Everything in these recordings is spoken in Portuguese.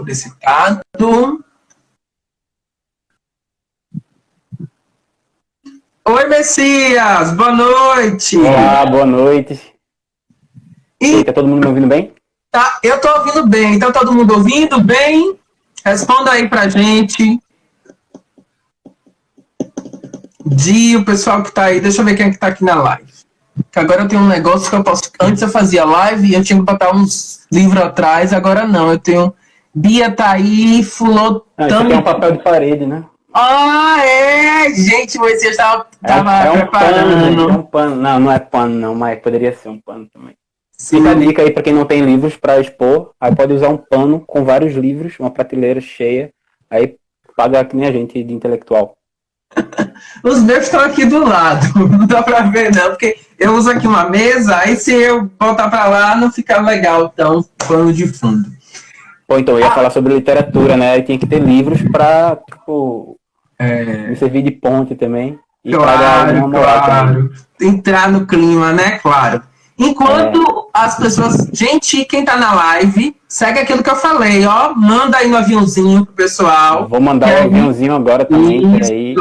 solicitado. Oi, Messias, boa noite. Olá, boa noite. E tá todo mundo me ouvindo bem? Tá, eu tô ouvindo bem. Então, todo mundo ouvindo bem? Responda aí pra gente. O pessoal que tá aí, deixa eu ver quem é que tá aqui na live. Que agora eu tenho um negócio que eu posso... Antes eu fazia live e eu tinha que botar uns livros atrás, agora não. Eu tenho... Bia tá aí, fulô... Isso aqui é um papel de parede, né? Ah, é! Gente, o Messias tava um preparando. Pano, é um pano. Não, não é pano não, mas poderia ser um pano também. Fica a dica aí pra quem não tem livros pra expor, aí pode usar um pano com vários livros, uma prateleira cheia, aí paga que nem a gente de intelectual. Os meus estão aqui do lado, não dá pra ver não, porque eu uso aqui uma mesa, aí se eu voltar pra lá não fica legal, então, pano de fundo. Pô, então, eu ia falar sobre literatura, né? Aí tinha que ter livros pra, tipo, me servir de ponte também. E Claro. Entrar no clima, né? Claro. Enquanto as pessoas... Gente, quem tá na live, segue aquilo que eu falei, ó. Manda aí no aviãozinho pro pessoal. Vou mandar o aviãozinho agora também, peraí.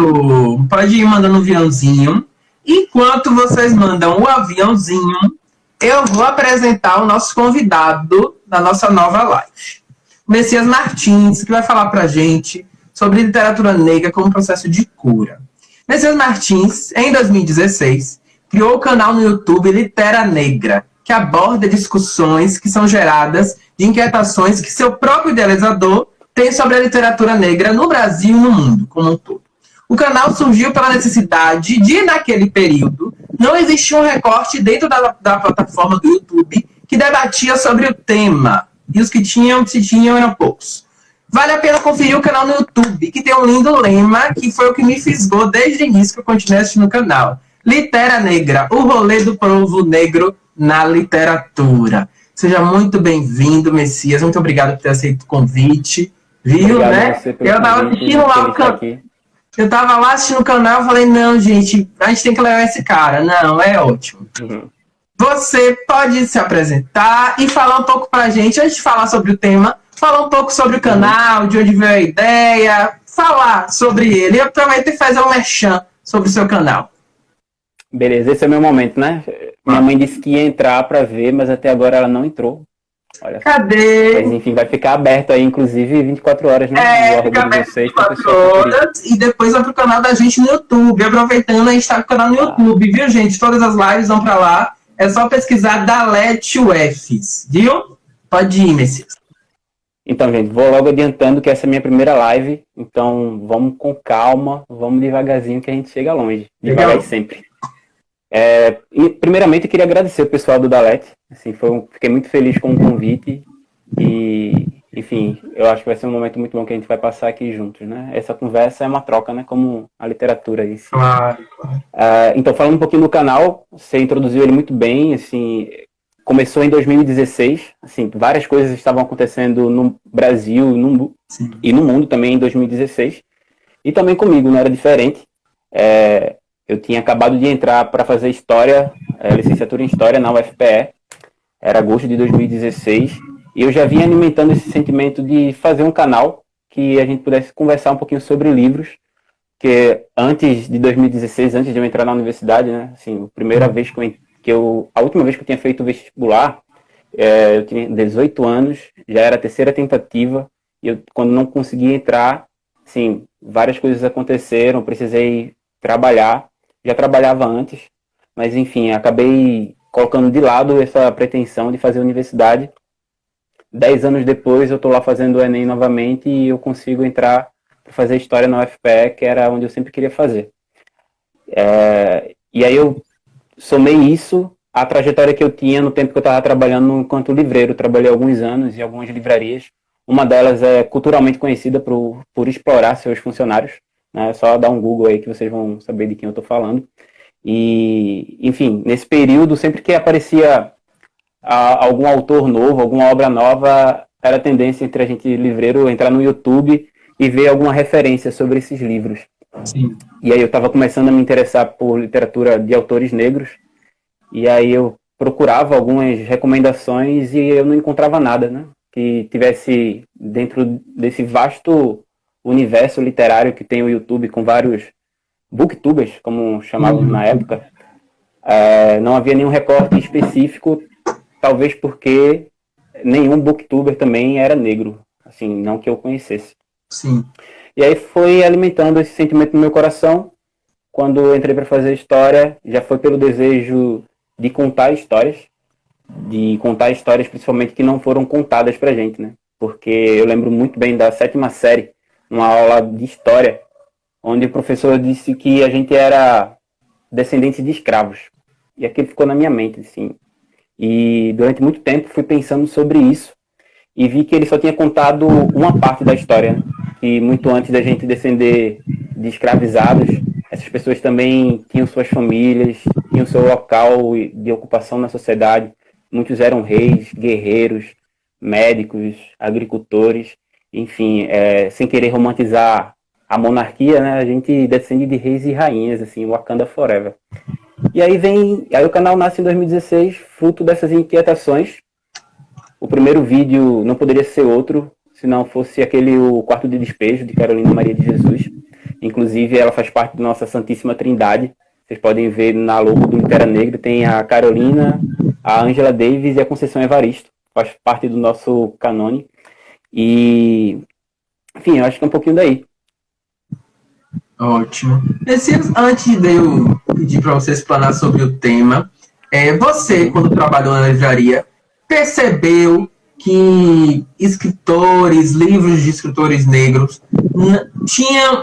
Pode ir mandando o aviãozinho. Enquanto vocês mandam o aviãozinho, eu vou apresentar o nosso convidado da nossa nova live. Messias Martins, que vai falar pra gente sobre literatura negra como processo de cura. Messias Martins, em 2016, criou o canal no YouTube Litera Negra, que aborda discussões que são geradas de inquietações que seu próprio idealizador tem sobre a literatura negra no Brasil e no mundo como um todo. O canal surgiu pela necessidade de, naquele período, não existia um recorte dentro da plataforma do YouTube que debatia sobre o tema, e os que tinham, se tinham, eram poucos. Vale a pena conferir o canal no YouTube, que tem um lindo lema, que foi o que me fisgou desde o início que eu continuei assistindo o canal. Litera Negra, o rolê do povo negro na literatura. Seja muito bem-vindo, Messias. Muito obrigado por ter aceito o convite. Viu, obrigado, né? Eu tava assistindo lá o canal. Eu tava lá assistindo o canal e falei, não, gente, a gente tem que levar esse cara. Não, é ótimo. Você pode se apresentar e falar um pouco pra gente, antes de falar sobre o tema, falar um pouco sobre o canal, de onde veio a ideia, falar sobre ele. Eu prometo fazer um merchan sobre o seu canal. Beleza, esse é o meu momento, né? Minha mãe disse que ia entrar pra ver, mas até agora ela não entrou. Olha. Cadê? Mas enfim, vai ficar aberto aí, inclusive, 24 horas, né? Fica aberto 24 horas e depois vai pro canal da gente no YouTube. Aproveitando, a gente tá com o canal no YouTube, viu, gente? Todas as lives vão pra lá. É só pesquisar Dalete UFs, viu? Pode ir, Messias. Então, gente, vou logo adiantando que essa é a minha primeira live. Então, vamos com calma, vamos devagarzinho que a gente chega longe. Devagar sempre. E, primeiramente, eu queria agradecer o pessoal do Dalete. Assim, fiquei muito feliz com o convite. E, enfim, eu acho que vai ser um momento muito bom que a gente vai passar aqui juntos, né? Essa conversa é uma troca, né? Como a literatura em si. Claro. Então, falando um pouquinho do canal, você introduziu ele muito bem, assim... Começou em 2016, assim, várias coisas estavam acontecendo no Brasil e no mundo também em 2016. E também comigo, não era diferente. Eu tinha acabado de entrar para fazer História, licenciatura em História na UFPE. Era agosto de 2016. E eu já vinha alimentando esse sentimento de fazer um canal que a gente pudesse conversar um pouquinho sobre livros. Porque antes de 2016, antes de eu entrar na universidade, né, assim, a última vez que eu tinha feito o vestibular, eu tinha 18 anos, já era a terceira tentativa, e quando não consegui entrar, assim, várias coisas aconteceram, precisei trabalhar, já trabalhava antes, mas enfim, acabei colocando de lado essa pretensão de fazer universidade. 10 anos depois eu estou lá fazendo o Enem novamente e eu consigo entrar para fazer História na UFPE, que era onde eu sempre queria fazer. E aí eu somei isso à trajetória que eu tinha no tempo que eu estava trabalhando enquanto livreiro. Trabalhei alguns anos em algumas livrarias. Uma delas é culturalmente conhecida por explorar seus funcionários. Né? É só dar um Google aí que vocês vão saber de quem eu estou falando. E, enfim, nesse período, sempre que aparecia algum autor novo, alguma obra nova, era tendência entre a gente livreiro entrar no YouTube e ver alguma referência sobre esses livros. Sim. E aí eu estava começando a me interessar por literatura de autores negros, e aí eu procurava algumas recomendações e eu não encontrava nada, né? que tivesse dentro desse vasto universo literário que tem o YouTube com vários booktubers, como chamavam na época. Não havia nenhum recorte específico, talvez porque nenhum booktuber também era negro, assim, não que eu conhecesse. Sim. E aí foi alimentando esse sentimento no meu coração. Quando eu entrei para fazer história, já foi pelo desejo de contar histórias principalmente que não foram contadas pra gente, né? Porque eu lembro muito bem da 7ª série, uma aula de história, onde o professor disse que a gente era descendente de escravos. E aquilo ficou na minha mente, assim. E durante muito tempo fui pensando sobre isso e vi que ele só tinha contado uma parte da história, né? Que muito antes da gente descender de escravizados, essas pessoas também tinham suas famílias, tinham seu local de ocupação na sociedade. Muitos eram reis, guerreiros, médicos, agricultores, enfim, sem querer romantizar a monarquia, né? A gente descende de reis e rainhas, assim, Wakanda Forever. E aí o canal nasce em 2016, fruto dessas inquietações. O primeiro vídeo não poderia ser outro, se não fosse o Quarto de Despejo, de Carolina Maria de Jesus. Inclusive, ela faz parte da nossa Santíssima Trindade. Vocês podem ver na logo do Litera Negra, tem a Carolina, a Angela Davis e a Conceição Evaristo. Faz parte do nosso canone. E, enfim, eu acho que é um pouquinho daí. Ótimo. Antes de eu pedir para você explanar sobre o tema, você, quando trabalhou na livraria, percebeu que livros de escritores negros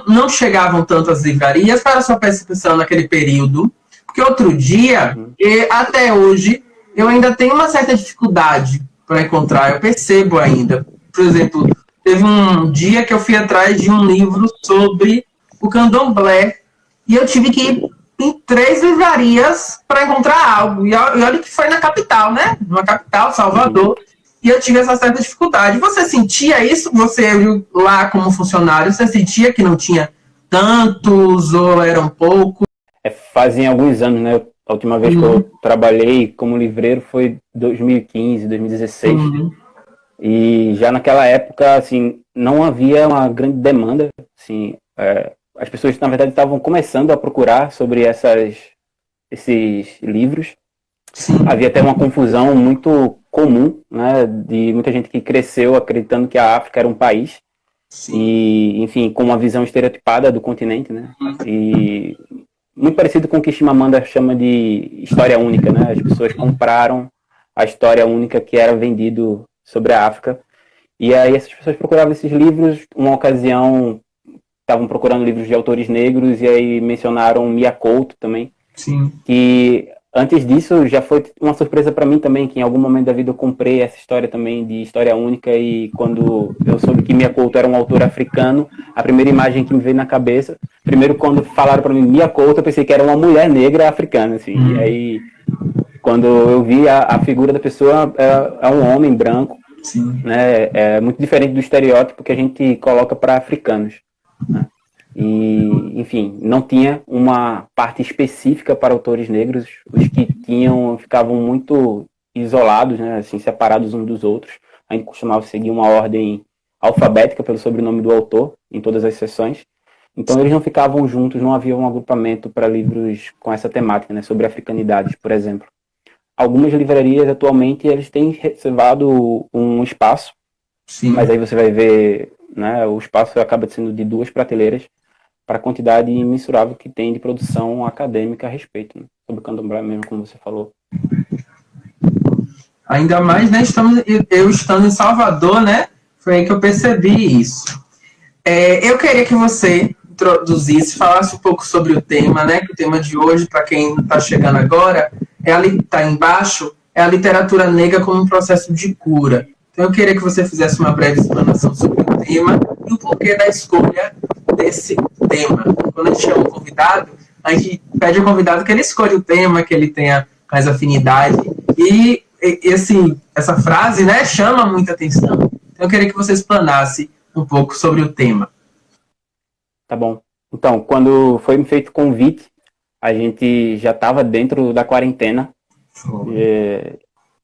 não chegavam tanto às livrarias? Para a sua percepção naquele período? Porque outro dia, e até hoje, eu ainda tenho uma certa dificuldade para encontrar, eu percebo ainda. Por exemplo, teve um dia que eu fui atrás de um livro sobre o candomblé, e eu tive que ir em 3 livrarias para encontrar algo. E olha que foi na capital, né? Na capital, Salvador. E eu tive essa certa dificuldade. Você sentia isso? Você viu lá como funcionário? Você sentia que não tinha tantos ou eram poucos? Fazem alguns anos, né? A última vez que eu trabalhei como livreiro foi 2015, 2016. E já naquela época, assim, não havia uma grande demanda, assim, as pessoas, na verdade, estavam começando a procurar sobre esses livros. Sim. Havia até uma confusão muito comum, né, de muita gente que cresceu acreditando que a África era um país. Sim. E, enfim, com uma visão estereotipada do continente, né? E muito parecido com o que Chimamanda chama de história única, né? As pessoas compraram a história única que era vendido sobre a África. E aí essas pessoas procuravam esses livros. Uma ocasião estavam procurando livros de autores negros e aí mencionaram Mia Couto também. Sim. Que antes disso já foi uma surpresa para mim também, que em algum momento da vida eu comprei essa história também de história única, e quando eu soube que Mia Couto era um autor africano, a primeira imagem que me veio na cabeça, primeiro quando falaram para mim Mia Couto, eu pensei que era uma mulher negra africana, assim. E aí quando eu vi a figura da pessoa, é um homem branco. Sim. Né? É muito diferente do estereótipo que a gente coloca para africanos, né? E, enfim, não tinha uma parte específica para autores negros. Os que tinham ficavam muito isolados, né? Assim, separados uns dos outros. A gente costumava seguir uma ordem alfabética pelo sobrenome do autor em todas as sessões. Então eles não ficavam juntos, não havia um agrupamento para livros com essa temática, né? Sobre africanidades, por exemplo. Algumas livrarias atualmente eles têm reservado um espaço. Sim. Mas aí você vai ver, né, o espaço acaba sendo de 2 prateleiras para a quantidade imensurável que tem de produção acadêmica a respeito, né, sobre o candomblé mesmo, como você falou. Ainda mais, né, eu estando em Salvador, né, foi aí que eu percebi isso. Eu queria que você introduzisse, falasse um pouco sobre o tema, né, que o tema de hoje, para quem está chegando agora, está embaixo, é a literatura negra como um processo de cura. Então eu queria que você fizesse uma breve explanação sobre o tema e o porquê da escolha desse tema. Quando a gente chama um convidado, a gente pede ao convidado que ele escolha o tema, que ele tenha mais afinidade. E essa frase, né, chama muita atenção. Então eu queria que você explanasse um pouco sobre o tema. Tá bom. Então, quando foi me feito o convite, a gente já estava dentro da quarentena.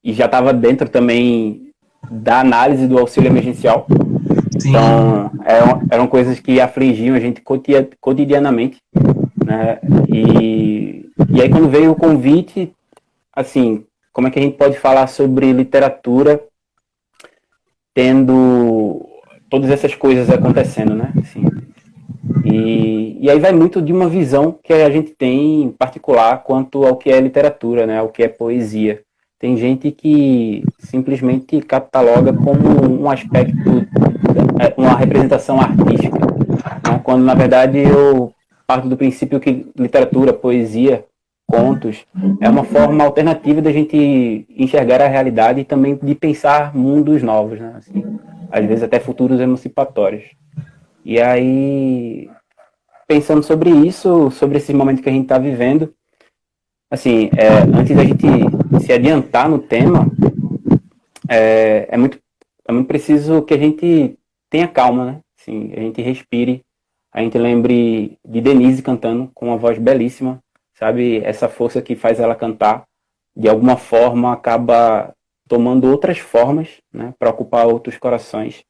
E já estava dentro também da análise do auxílio emergencial. Sim. Então, eram coisas que afligiam a gente cotidianamente, né? E aí, quando veio o convite, assim, como é que a gente pode falar sobre literatura tendo todas essas coisas acontecendo, né? Assim, e aí vai muito de uma visão que a gente tem em particular quanto ao que é literatura, né? Ao que é poesia. Tem gente que simplesmente cataloga como um aspecto, uma representação artística, né? Quando, na verdade, eu parto do princípio que literatura, poesia, contos, é uma forma alternativa da gente enxergar a realidade e também de pensar mundos novos, né? Assim, às vezes até futuros emancipatórios. E aí, pensando sobre isso, sobre esse momento que a gente está vivendo, assim, antes da gente se adiantar no tema, é muito preciso que a gente tenha calma, né? Assim, a gente respire, a gente lembre de Denise cantando com uma voz belíssima, sabe? Essa força que faz ela cantar, de alguma forma, acaba tomando outras formas, né? Para ocupar outros corações.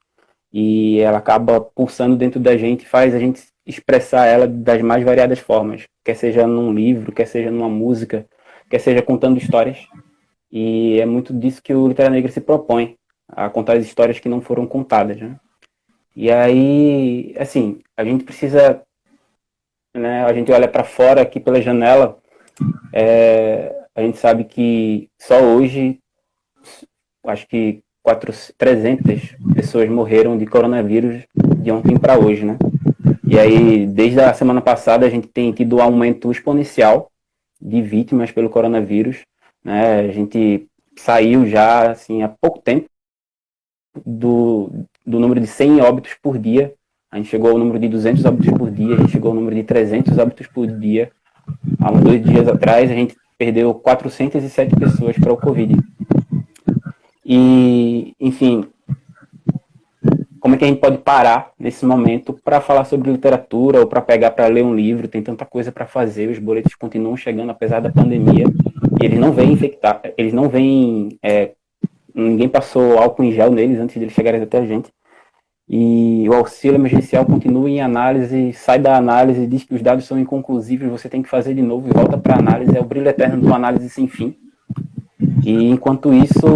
E ela acaba pulsando dentro da gente, faz a gente expressar ela das mais variadas formas, quer seja num livro, quer seja numa música, quer seja contando histórias. E é muito disso que o Literatura Negra se propõe, a contar as histórias que não foram contadas, né? E aí, assim, a gente precisa, né, a gente olha para fora aqui pela janela, a gente sabe que só hoje, acho que 300 pessoas morreram de coronavírus de ontem para hoje, né? E aí, desde a semana passada, a gente tem tido um aumento exponencial de vítimas pelo coronavírus, né? A gente saiu já, assim, há pouco tempo do número de 100 óbitos por dia. A gente chegou ao número de 200 óbitos por dia, a gente chegou ao número de 300 óbitos por dia. Há uns 2 dias atrás, a gente perdeu 407 pessoas para o Covid. E, enfim, como é que a gente pode parar nesse momento para falar sobre literatura ou para pegar para ler um livro? Tem tanta coisa para fazer, os boletos continuam chegando apesar da pandemia e eles não vêm infectar, eles não vêm, ninguém passou álcool em gel neles antes de eles chegarem até a gente. E o auxílio emergencial continua em análise, sai da análise, diz que os dados são inconclusivos, você tem que fazer de novo e volta para a análise, é o brilho eterno de uma análise sem fim. E enquanto isso,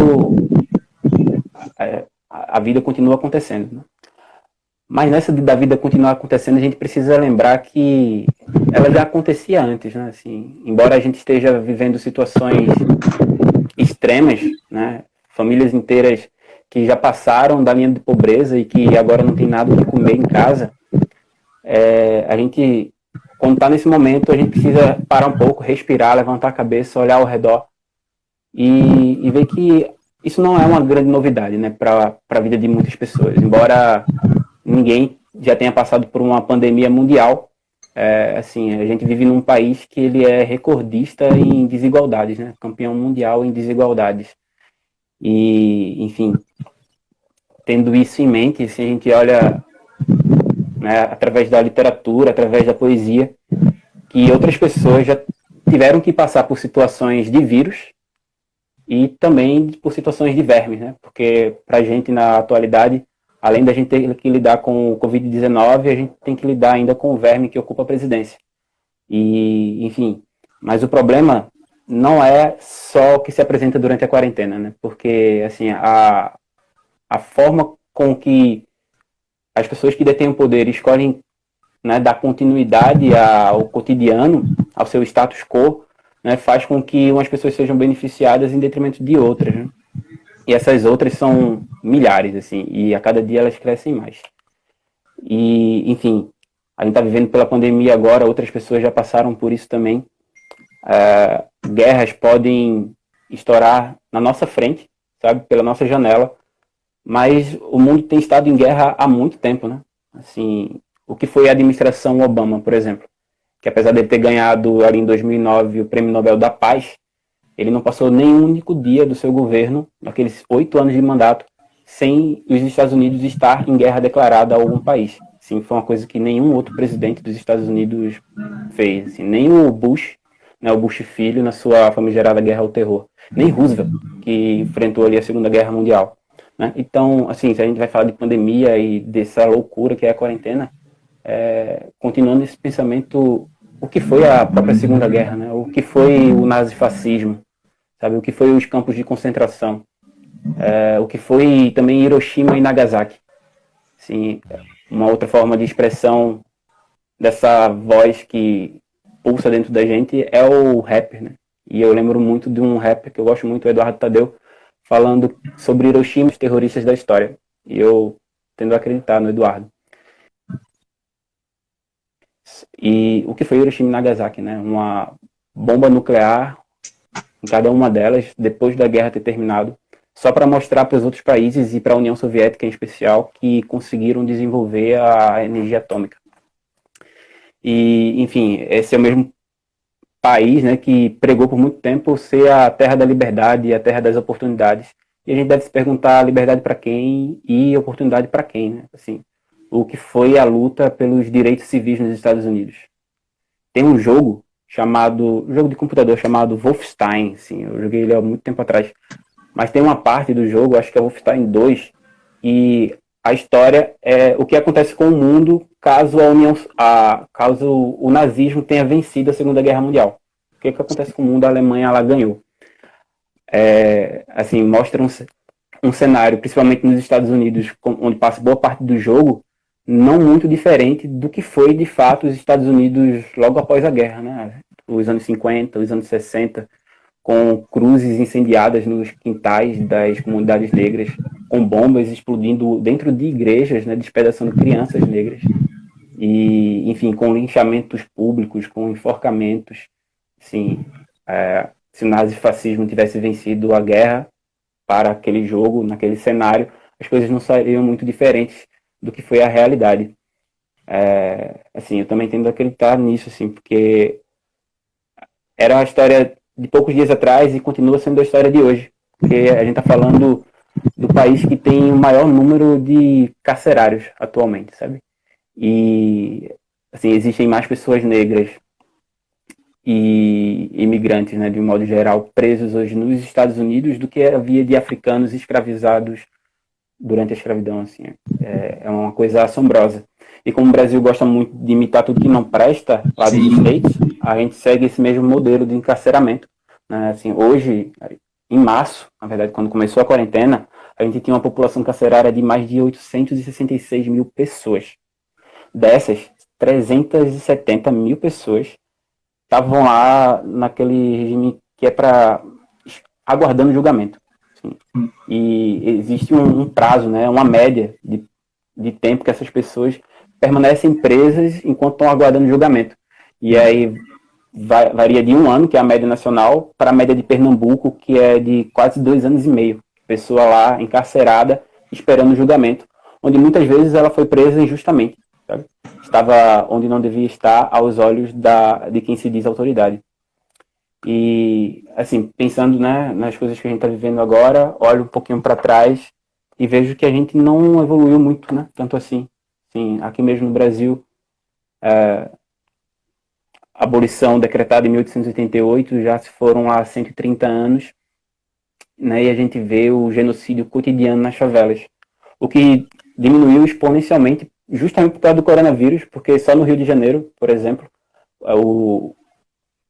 a vida continua acontecendo, né? Mas nessa da vida continuar acontecendo, a gente precisa lembrar que ela já acontecia antes, né? Assim, embora a gente esteja vivendo situações extremas, né? Famílias inteiras que já passaram da linha de pobreza e que agora não tem nada de comer em casa, a gente, quando está nesse momento, a gente precisa parar um pouco, respirar, levantar a cabeça, olhar ao redor e ver que isso não é uma grande novidade, né, para a vida de muitas pessoas. Embora ninguém já tenha passado por uma pandemia mundial, assim, a gente vive num país que ele é recordista em desigualdades, né, campeão mundial em desigualdades. E, enfim, tendo isso em mente, se a gente olha, né, através da literatura, através da poesia, que outras pessoas já tiveram que passar por situações de vírus e também por situações de vermes, né? Porque para a gente, na atualidade, além da gente ter que lidar com o Covid-19, a gente tem que lidar ainda com o verme que ocupa a presidência. E, enfim, mas o problema não é só o que se apresenta durante a quarentena, né? Porque, assim, a forma com que as pessoas que detêm o poder escolhem, né, dar continuidade ao cotidiano, ao seu status quo, né, faz com que umas pessoas sejam beneficiadas em detrimento de outras, né? E essas outras são milhares, assim, e a cada dia elas crescem mais. E, enfim, a gente está vivendo pela pandemia agora, outras pessoas já passaram por isso também. Guerras podem estourar na nossa frente, sabe, pela nossa janela, mas o mundo tem estado em guerra há muito tempo, né? Assim, o que foi a administração Obama, por exemplo, que apesar de ter ganhado ali em 2009 o Prêmio Nobel da Paz, ele não passou nem um único dia do seu governo, naqueles 8 anos de mandato, sem os Estados Unidos estar em guerra declarada a algum país. Sim, foi uma coisa que nenhum outro presidente dos Estados Unidos fez. Assim, nem o Bush, né, o Bush filho, na sua famigerada guerra ao terror. Nem Roosevelt, que enfrentou ali a Segunda Guerra Mundial. né? Então, assim, se a gente vai falar de pandemia e dessa loucura que é a quarentena, continuando esse pensamento, o que foi a própria Segunda Guerra, né? O que foi o nazifascismo, sabe? O que foi os campos de concentração, o que foi também Hiroshima e Nagasaki. Assim, uma outra forma de expressão dessa voz que pulsa dentro da gente é o rapper, né? E eu lembro muito de um rapper que eu gosto muito, o Eduardo Tadeu, falando sobre Hiroshima e os terroristas da história. E eu tendo a acreditar no Eduardo. E o que foi Hiroshima e Nagasaki, né? Uma bomba nuclear em cada uma delas, depois da guerra ter terminado, só para mostrar para os outros países e para a União Soviética em especial que conseguiram desenvolver a energia atômica. E, enfim, esse é o mesmo país, né, que pregou por muito tempo ser a terra da liberdade e a terra das oportunidades. E a gente deve se perguntar liberdade para quem e oportunidade para quem, né? Assim, o que foi a luta pelos direitos civis nos Estados Unidos. Tem um jogo de computador chamado Wolfenstein, assim, eu joguei ele há muito tempo atrás, mas tem uma parte do jogo, acho que é Wolfenstein 2, e a história é o que acontece com o mundo caso caso o nazismo tenha vencido a Segunda Guerra Mundial. O que acontece com o mundo? A Alemanha ela ganhou. Assim, mostra um cenário, principalmente nos Estados Unidos, onde passa boa parte do jogo, não muito diferente do que foi, de fato, os Estados Unidos logo após a guerra, né? Os anos 50, os anos 60, com cruzes incendiadas nos quintais das comunidades negras, com bombas explodindo dentro de igrejas, né, despedaçando crianças negras. E, enfim, com linchamentos públicos, com enforcamentos. Assim, se o nazifascismo tivesse vencido a guerra para aquele jogo, naquele cenário, as coisas não seriam muito diferentes do que foi a realidade. Assim, eu também tendo a acreditar nisso, assim, porque era uma história de poucos dias atrás e continua sendo a história de hoje. Porque a gente está falando do país que tem o maior número de carcerários atualmente, sabe? E, assim, existem mais pessoas negras e imigrantes, né, de um modo geral, presos hoje nos Estados Unidos do que havia de africanos escravizados durante a escravidão, assim. É uma coisa assombrosa. E como o Brasil gosta muito de imitar tudo que não presta lá dos States, a gente segue esse mesmo modelo de encarceramento, né? Assim, hoje, em março, na verdade, quando começou a quarentena, a gente tinha uma população carcerária de mais de 866 mil pessoas. Dessas, 370 mil pessoas estavam lá naquele regime que é para aguardando julgamento. Assim. E existe um prazo, né, uma média de tempo que essas pessoas permanecem presas enquanto estão aguardando julgamento. E aí varia de 1 ano, que é a média nacional, para a média de Pernambuco, que é de quase 2 anos e meio. Pessoa lá encarcerada, esperando o julgamento, onde muitas vezes ela foi presa injustamente. Sabe? Estava onde não devia estar aos olhos de quem se diz autoridade. E, assim, pensando, né, nas coisas que a gente está vivendo agora, olho um pouquinho para trás e vejo que a gente não evoluiu muito, né, tanto assim. Sim, aqui mesmo no Brasil, a abolição decretada em 1888, já se foram lá 130 anos, né, e a gente vê o genocídio cotidiano nas favelas, o que diminuiu exponencialmente justamente por causa do coronavírus, porque só no Rio de Janeiro, por exemplo,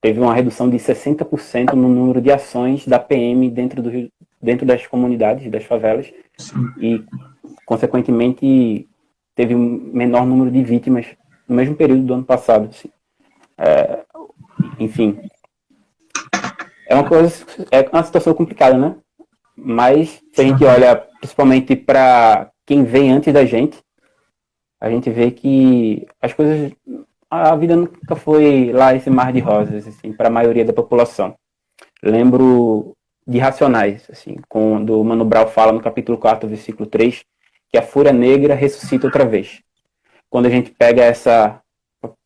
teve uma redução de 60% no número de ações da PM dentro das comunidades, das favelas, e, consequentemente, teve um menor número de vítimas no mesmo período do ano passado. Assim. Enfim, é uma situação complicada, né? Mas, se a gente olha principalmente para quem vem antes da gente, a gente vê que a vida nunca foi lá esse mar de rosas, assim, para a maioria da população. Lembro de Racionais, assim, quando o Mano Brown fala no capítulo 4, versículo 3, que a fúria negra ressuscita outra vez. Quando a gente pega essa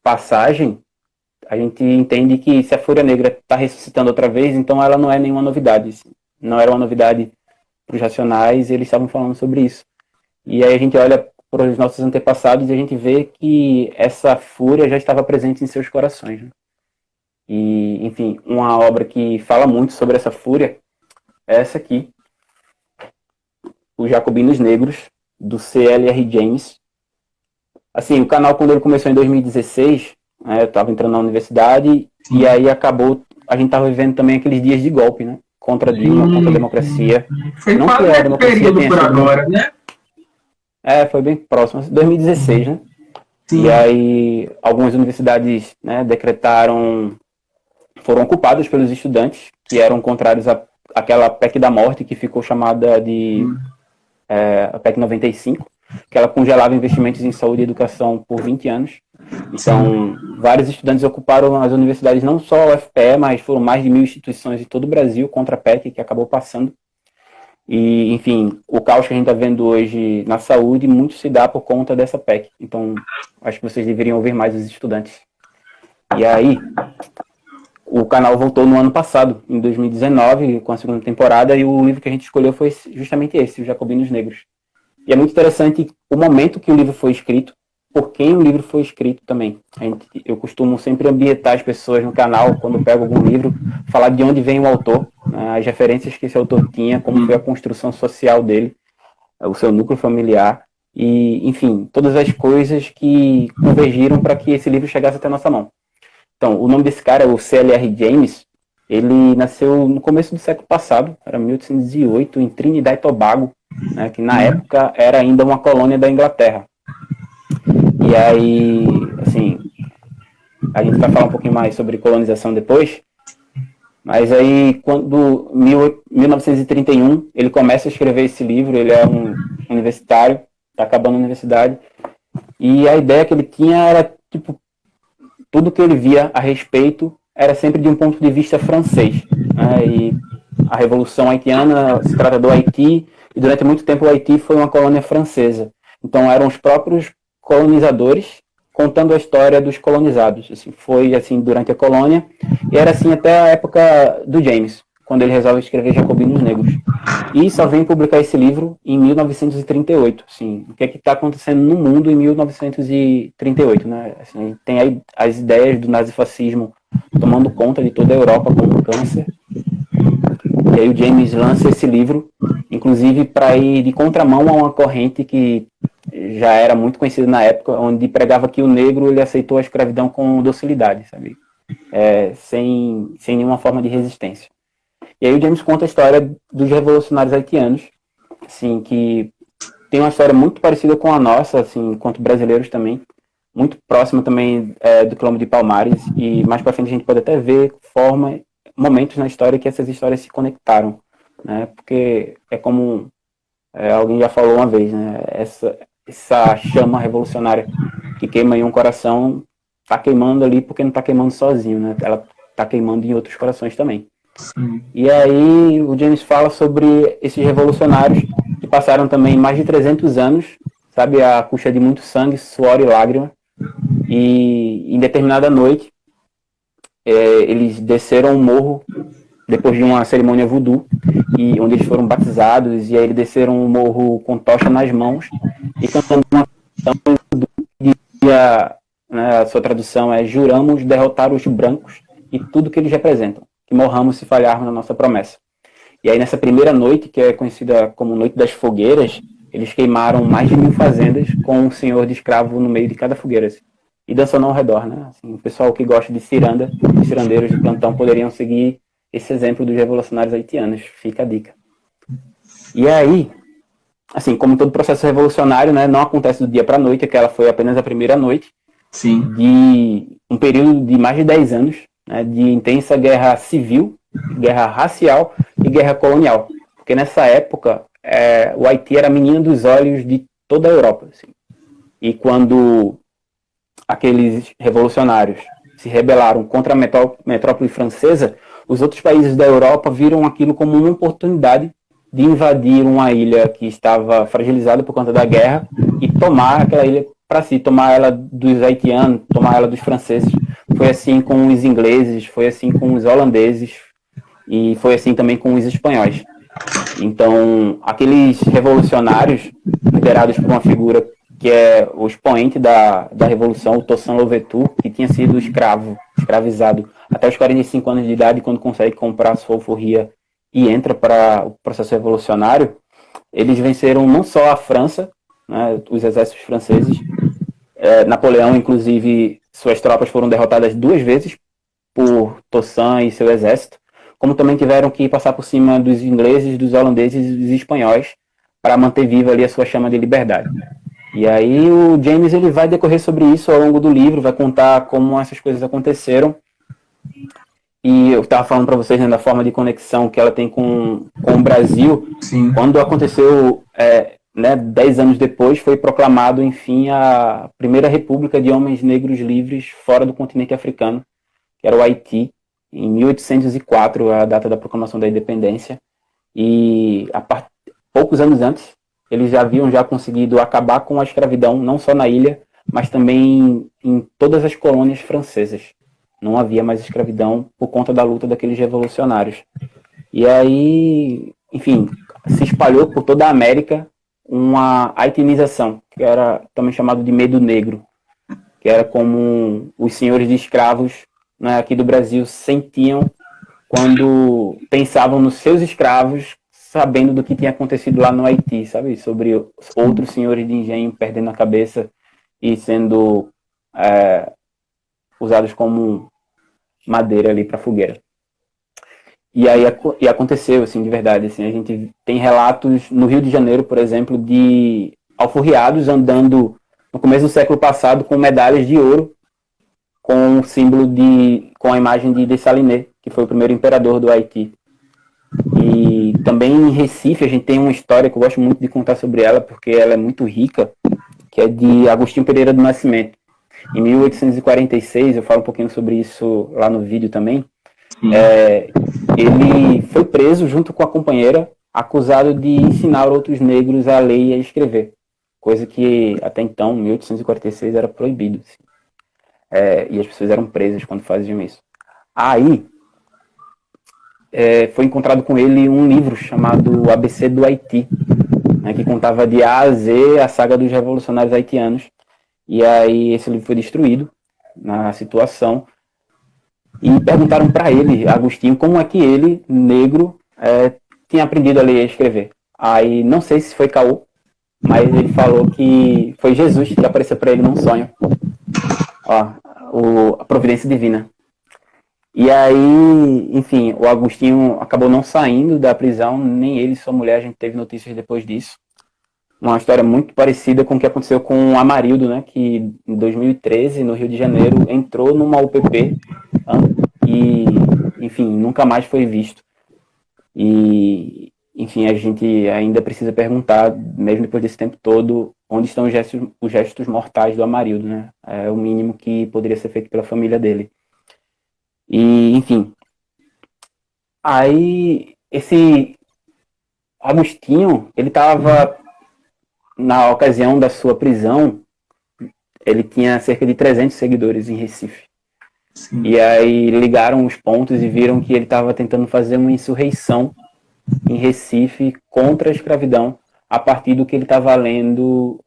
passagem, a gente entende que se a fúria negra está ressuscitando outra vez, então ela não é nenhuma novidade. Assim. Não era uma novidade para os Racionais, eles estavam falando sobre isso. E aí a gente olha para os nossos antepassados e a gente vê que essa fúria já estava presente em seus corações. Né? E, enfim, uma obra que fala muito sobre essa fúria é essa aqui, Os Jacobinos Negros, do C.L.R. James. Assim, o canal, quando ele começou em 2016, né, eu estava entrando na universidade, e aí acabou, a gente estava vivendo também aqueles dias de golpe, né? Contra Dilma, contra a democracia. Foi Não quase que a nesse democracia período tenha por sido... agora, né? Foi bem próximo, 2016, né? Sim. E aí, algumas universidades, né, foram ocupadas pelos estudantes, que eram contrários àquela PEC da morte, que ficou chamada de a PEC 95, que ela congelava investimentos em saúde e educação por 20 anos. Então, vários estudantes ocuparam as universidades, não só a UFPE, mas foram mais de 1.000 instituições de todo o Brasil contra a PEC, que acabou passando. E, enfim, o caos que a gente está vendo hoje na saúde, muito se dá por conta dessa PEC. Então, acho que vocês deveriam ouvir mais os estudantes. E aí, o canal voltou no ano passado, em 2019, com a segunda temporada, e o livro que a gente escolheu foi justamente esse, Os Jacobinos Negros. E é muito interessante o momento que o livro foi escrito, por quem o livro foi escrito também. Eu costumo sempre ambientar as pessoas no canal, quando pego algum livro, falar de onde vem o autor, as referências que esse autor tinha, como foi a construção social dele, o seu núcleo familiar, e, enfim, todas as coisas que convergiram para que esse livro chegasse até a nossa mão. Então, o nome desse cara, o C.L.R. James, ele nasceu no começo do século passado, era 1808, em Trinidad e Tobago, né, que na época era ainda uma colônia da Inglaterra. E aí, assim, a gente vai falar um pouquinho mais sobre colonização depois, mas aí, quando, em 1931, ele começa a escrever esse livro, ele é um universitário, está acabando a universidade, e a ideia que ele tinha era, tipo, tudo que ele via a respeito era sempre de um ponto de vista francês, né? E a Revolução Haitiana se trata do Haiti, e durante muito tempo o Haiti foi uma colônia francesa. Então eram os próprios colonizadores contando a história dos colonizados. Assim, foi assim durante a colônia, e era assim até a época do James, quando ele resolve escrever Jacobinos Negros. E só vem publicar esse livro em 1938. Assim, o que é que está acontecendo no mundo em 1938? Né? Assim, tem aí as ideias do nazifascismo tomando conta de toda a Europa como câncer. E aí o James lança esse livro, inclusive para ir de contramão a uma corrente que já era muito conhecida na época, onde pregava que o negro ele aceitou a escravidão com docilidade, sabe? Sem nenhuma forma de resistência. E aí o James conta a história dos revolucionários haitianos, assim, que tem uma história muito parecida com a nossa, assim, enquanto brasileiros também, muito próxima também do quilombo de Palmares, e mais para frente a gente pode até ver momentos na história que essas histórias se conectaram, né? Porque é como alguém já falou uma vez, né? Essa chama revolucionária que queima em um coração está queimando ali porque não está queimando sozinho, né? Ela está queimando em outros corações também. Sim. E aí o James fala sobre esses revolucionários que passaram também mais de 300 anos, sabe, à custa de muito sangue, suor e lágrima, e em determinada noite eles desceram um morro depois de uma cerimônia voodoo, e onde eles foram batizados, e aí eles desceram um morro com tocha nas mãos e cantando uma canção que a sua tradução é: juramos derrotar os brancos e tudo que eles representam, que morramos se falharmos na nossa promessa. E aí nessa primeira noite, que é conhecida como Noite das Fogueiras, eles queimaram mais de 1.000 fazendas com um senhor de escravo no meio de cada fogueira, assim, e dançando ao redor, né? Assim, o pessoal que gosta de ciranda, os cirandeiros de plantão poderiam seguir esse exemplo dos revolucionários haitianos, fica a dica. E aí, assim, como todo processo revolucionário, né, não acontece do dia para a noite, aquela foi apenas a primeira noite. Sim. De um período de mais de 10 anos, né, de intensa guerra civil, guerra racial e guerra colonial. Porque nessa época, o Haiti era a menina dos olhos de toda a Europa. Assim. E quando aqueles revolucionários se rebelaram contra a metrópole francesa, os outros países da Europa viram aquilo como uma oportunidade de invadir uma ilha que estava fragilizada por conta da guerra e tomar aquela ilha para si, tomar ela dos haitianos, tomar ela dos franceses. Foi assim com os ingleses, foi assim com os holandeses e foi assim também com os espanhóis. Então, aqueles revolucionários, liderados por uma figura que é o expoente da Revolução, o Toussaint Louverture, que tinha sido escravizado até os 45 anos de idade, quando consegue comprar a sua alforria e entra para o processo revolucionário, eles venceram não só a França, né, os exércitos franceses. Napoleão, inclusive, suas tropas foram derrotadas 2 vezes por Toussaint e seu exército, como também tiveram que passar por cima dos ingleses, dos holandeses e dos espanhóis para manter viva ali a sua chama de liberdade. E aí o James ele vai decorrer sobre isso ao longo do livro, vai contar como essas coisas aconteceram. E eu estava falando para vocês, né, da forma de conexão que ela tem com o Brasil. Sim. Quando aconteceu, 10 anos depois, foi proclamado, enfim, a primeira república de homens negros livres fora do continente africano, que era o Haiti, em 1804, a data da proclamação da independência. E poucos anos antes, eles já haviam conseguido acabar com a escravidão, não só na ilha, mas também em todas as colônias francesas. Não havia mais escravidão por conta da luta daqueles revolucionários. E aí, enfim, se espalhou por toda a América uma haitianização, que era também chamado de medo negro, que era como os senhores de escravos, né, aqui do Brasil sentiam quando pensavam nos seus escravos, sabendo do que tinha acontecido lá no Haiti, sabe? Sobre outros senhores de engenho perdendo a cabeça e sendo usados como madeira ali para fogueira. E aí aconteceu, assim, de verdade. Assim, a gente tem relatos no Rio de Janeiro, por exemplo, de alforriados andando no começo do século passado com medalhas de ouro com o símbolo com a imagem de Dessalines, que foi o primeiro imperador do Haiti. E também em Recife a gente tem uma história que eu gosto muito de contar sobre ela, porque ela é muito rica, que é de Agostinho Pereira do Nascimento. Em 1846, eu falo um pouquinho sobre isso lá no vídeo também, ele foi preso junto com a companheira, acusado de ensinar outros negros a ler e a escrever, coisa que até então, em 1846, era proibido. Assim. E as pessoas eram presas quando faziam isso. Aí, foi encontrado com ele um livro chamado ABC do Haiti, né, que contava de A a Z a saga dos revolucionários haitianos. E aí esse livro foi destruído na situação. E perguntaram para ele, Agostinho, como é que ele, negro, tinha aprendido a ler e a escrever. Aí não sei se foi caô, mas ele falou que foi Jesus que apareceu para ele num sonho. A providência divina. E aí, enfim, o Agostinho acabou não saindo da prisão, nem ele, sua mulher, a gente teve notícias depois disso. Uma história muito parecida com o que aconteceu com o Amarildo, né, que em 2013, no Rio de Janeiro, entrou numa UPP e, enfim, nunca mais foi visto. E, enfim, a gente ainda precisa perguntar, mesmo depois desse tempo todo, onde estão os gestos mortais do Amarildo, né? É o mínimo que poderia ser feito pela família dele. E, enfim, aí esse Agostinho, ele estava, na ocasião da sua prisão, ele tinha cerca de 300 seguidores em Recife. Sim. E aí ligaram os pontos e viram que ele estava tentando fazer uma insurreição em Recife contra a escravidão, a partir do que ele estava lendo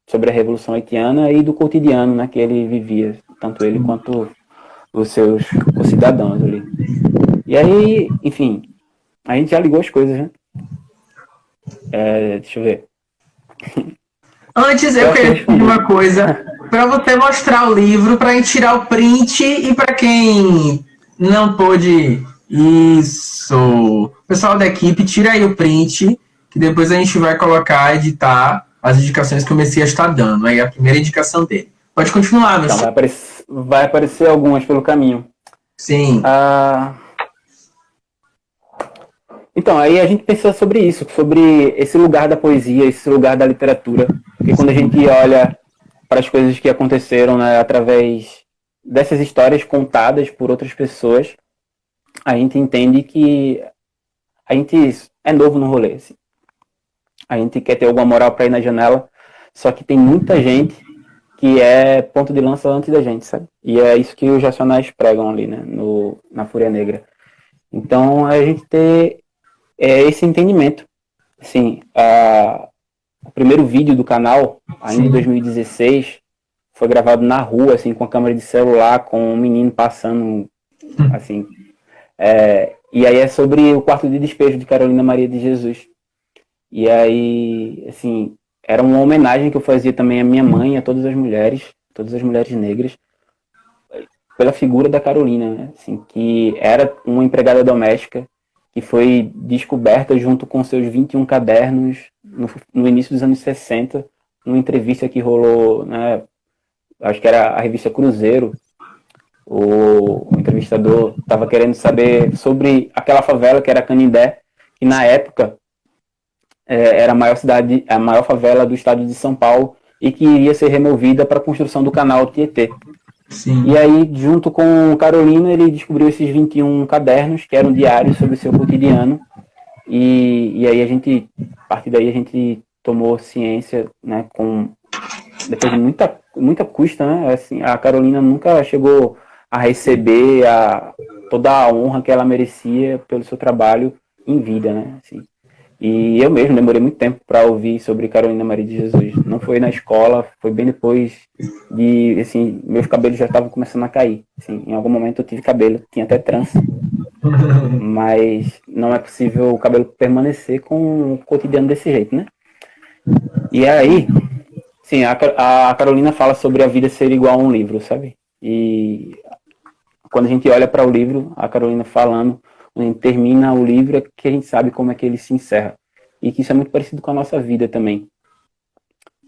sobre a Revolução Haitiana e do cotidiano, né, que ele vivia, tanto ele quanto os cidadãos ali. E aí, enfim, a gente já ligou as coisas, né? Deixa eu ver. Antes eu queria pedir uma coisa, para você mostrar o livro, para a gente tirar o print e para quem não pôde... Isso! Pessoal da equipe, tira aí o print, que depois a gente vai colocar, editar as indicações que o Messias está dando. Aí a primeira indicação dele. Pode continuar, Messias. Então, vai aparecer algumas pelo caminho. Sim. Então, aí a gente pensa sobre isso, sobre esse lugar da poesia, esse lugar da literatura. Porque quando a gente olha para as coisas que aconteceram, né, através dessas histórias contadas por outras pessoas, a gente entende que a gente é novo no rolê. Assim. A gente quer ter alguma moral para ir na janela, só que tem muita gente que é ponto de lança antes da gente, sabe? E é isso que os Racionais pregam ali, né, na Fúria Negra. Então, a gente ter esse entendimento. Assim, o primeiro vídeo do canal, ainda em 2016, foi gravado na rua, assim, com a câmera de celular, com um menino passando, assim... e aí é sobre o quarto de despejo de Carolina Maria de Jesus. E aí, assim, era uma homenagem que eu fazia também à minha mãe, a todas as mulheres negras, pela figura da Carolina, né? Assim, que era uma empregada doméstica, que foi descoberta junto com seus 21 cadernos no início dos anos 60, numa entrevista que rolou, né, acho que era a revista Cruzeiro. O entrevistador estava querendo saber sobre aquela favela que era Canindé, que na época era a maior favela do estado de São Paulo e que iria ser removida para a construção do canal Tietê. Sim. E aí, junto com Carolina, ele descobriu esses 21 cadernos, que eram diários sobre o seu cotidiano. E aí a partir daí a gente tomou ciência, né, depois de muita custa, né? Assim, a Carolina nunca chegou a receber toda a honra que ela merecia pelo seu trabalho em vida, né? Assim, e eu mesmo demorei muito tempo para ouvir sobre Carolina Maria de Jesus. Não foi na escola, foi bem depois assim, meus cabelos já estavam começando a cair. Assim, em algum momento eu tive cabelo, tinha até trança. Mas não é possível o cabelo permanecer com o cotidiano desse jeito, né? E aí, sim, a Carolina fala sobre a vida ser igual a um livro, sabe? E quando a gente olha para o livro, a Carolina falando, quando a gente termina o livro, é que a gente sabe como é que ele se encerra. E que isso é muito parecido com a nossa vida também.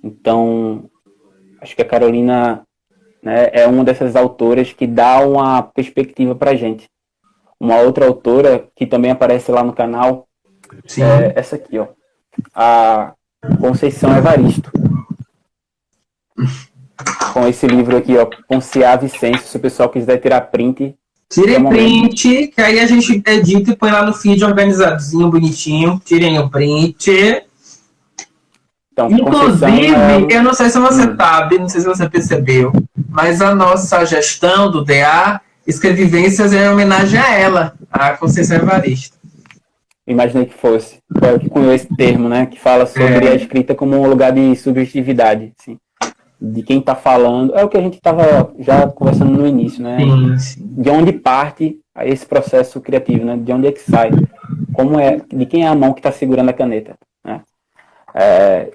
Então, acho que a Carolina, né, é uma dessas autoras que dá uma perspectiva para a gente. Uma outra autora que também aparece lá no canal, sim, é essa aqui, ó, a Conceição Evaristo. Com esse livro aqui, ó, Ponciá Vicêncio, se o pessoal quiser tirar print. Tirem print, que aí a gente edita e põe lá no feed organizadozinho, bonitinho. Tirem o print. Então, inclusive, eu não sei se você sabe, não sei se você percebeu, mas a nossa gestão do DA, Escrevivências, é em homenagem a ela, a Conceição Evaristo. Imaginei que fosse. Foi o que cunhou esse termo, né? Que fala sobre a escrita como um lugar de subjetividade, assim, de quem está falando. É o que a gente estava já conversando no início, né? Sim. De onde parte esse processo criativo, né? De onde é que sai? De quem é a mão que está segurando a caneta, né?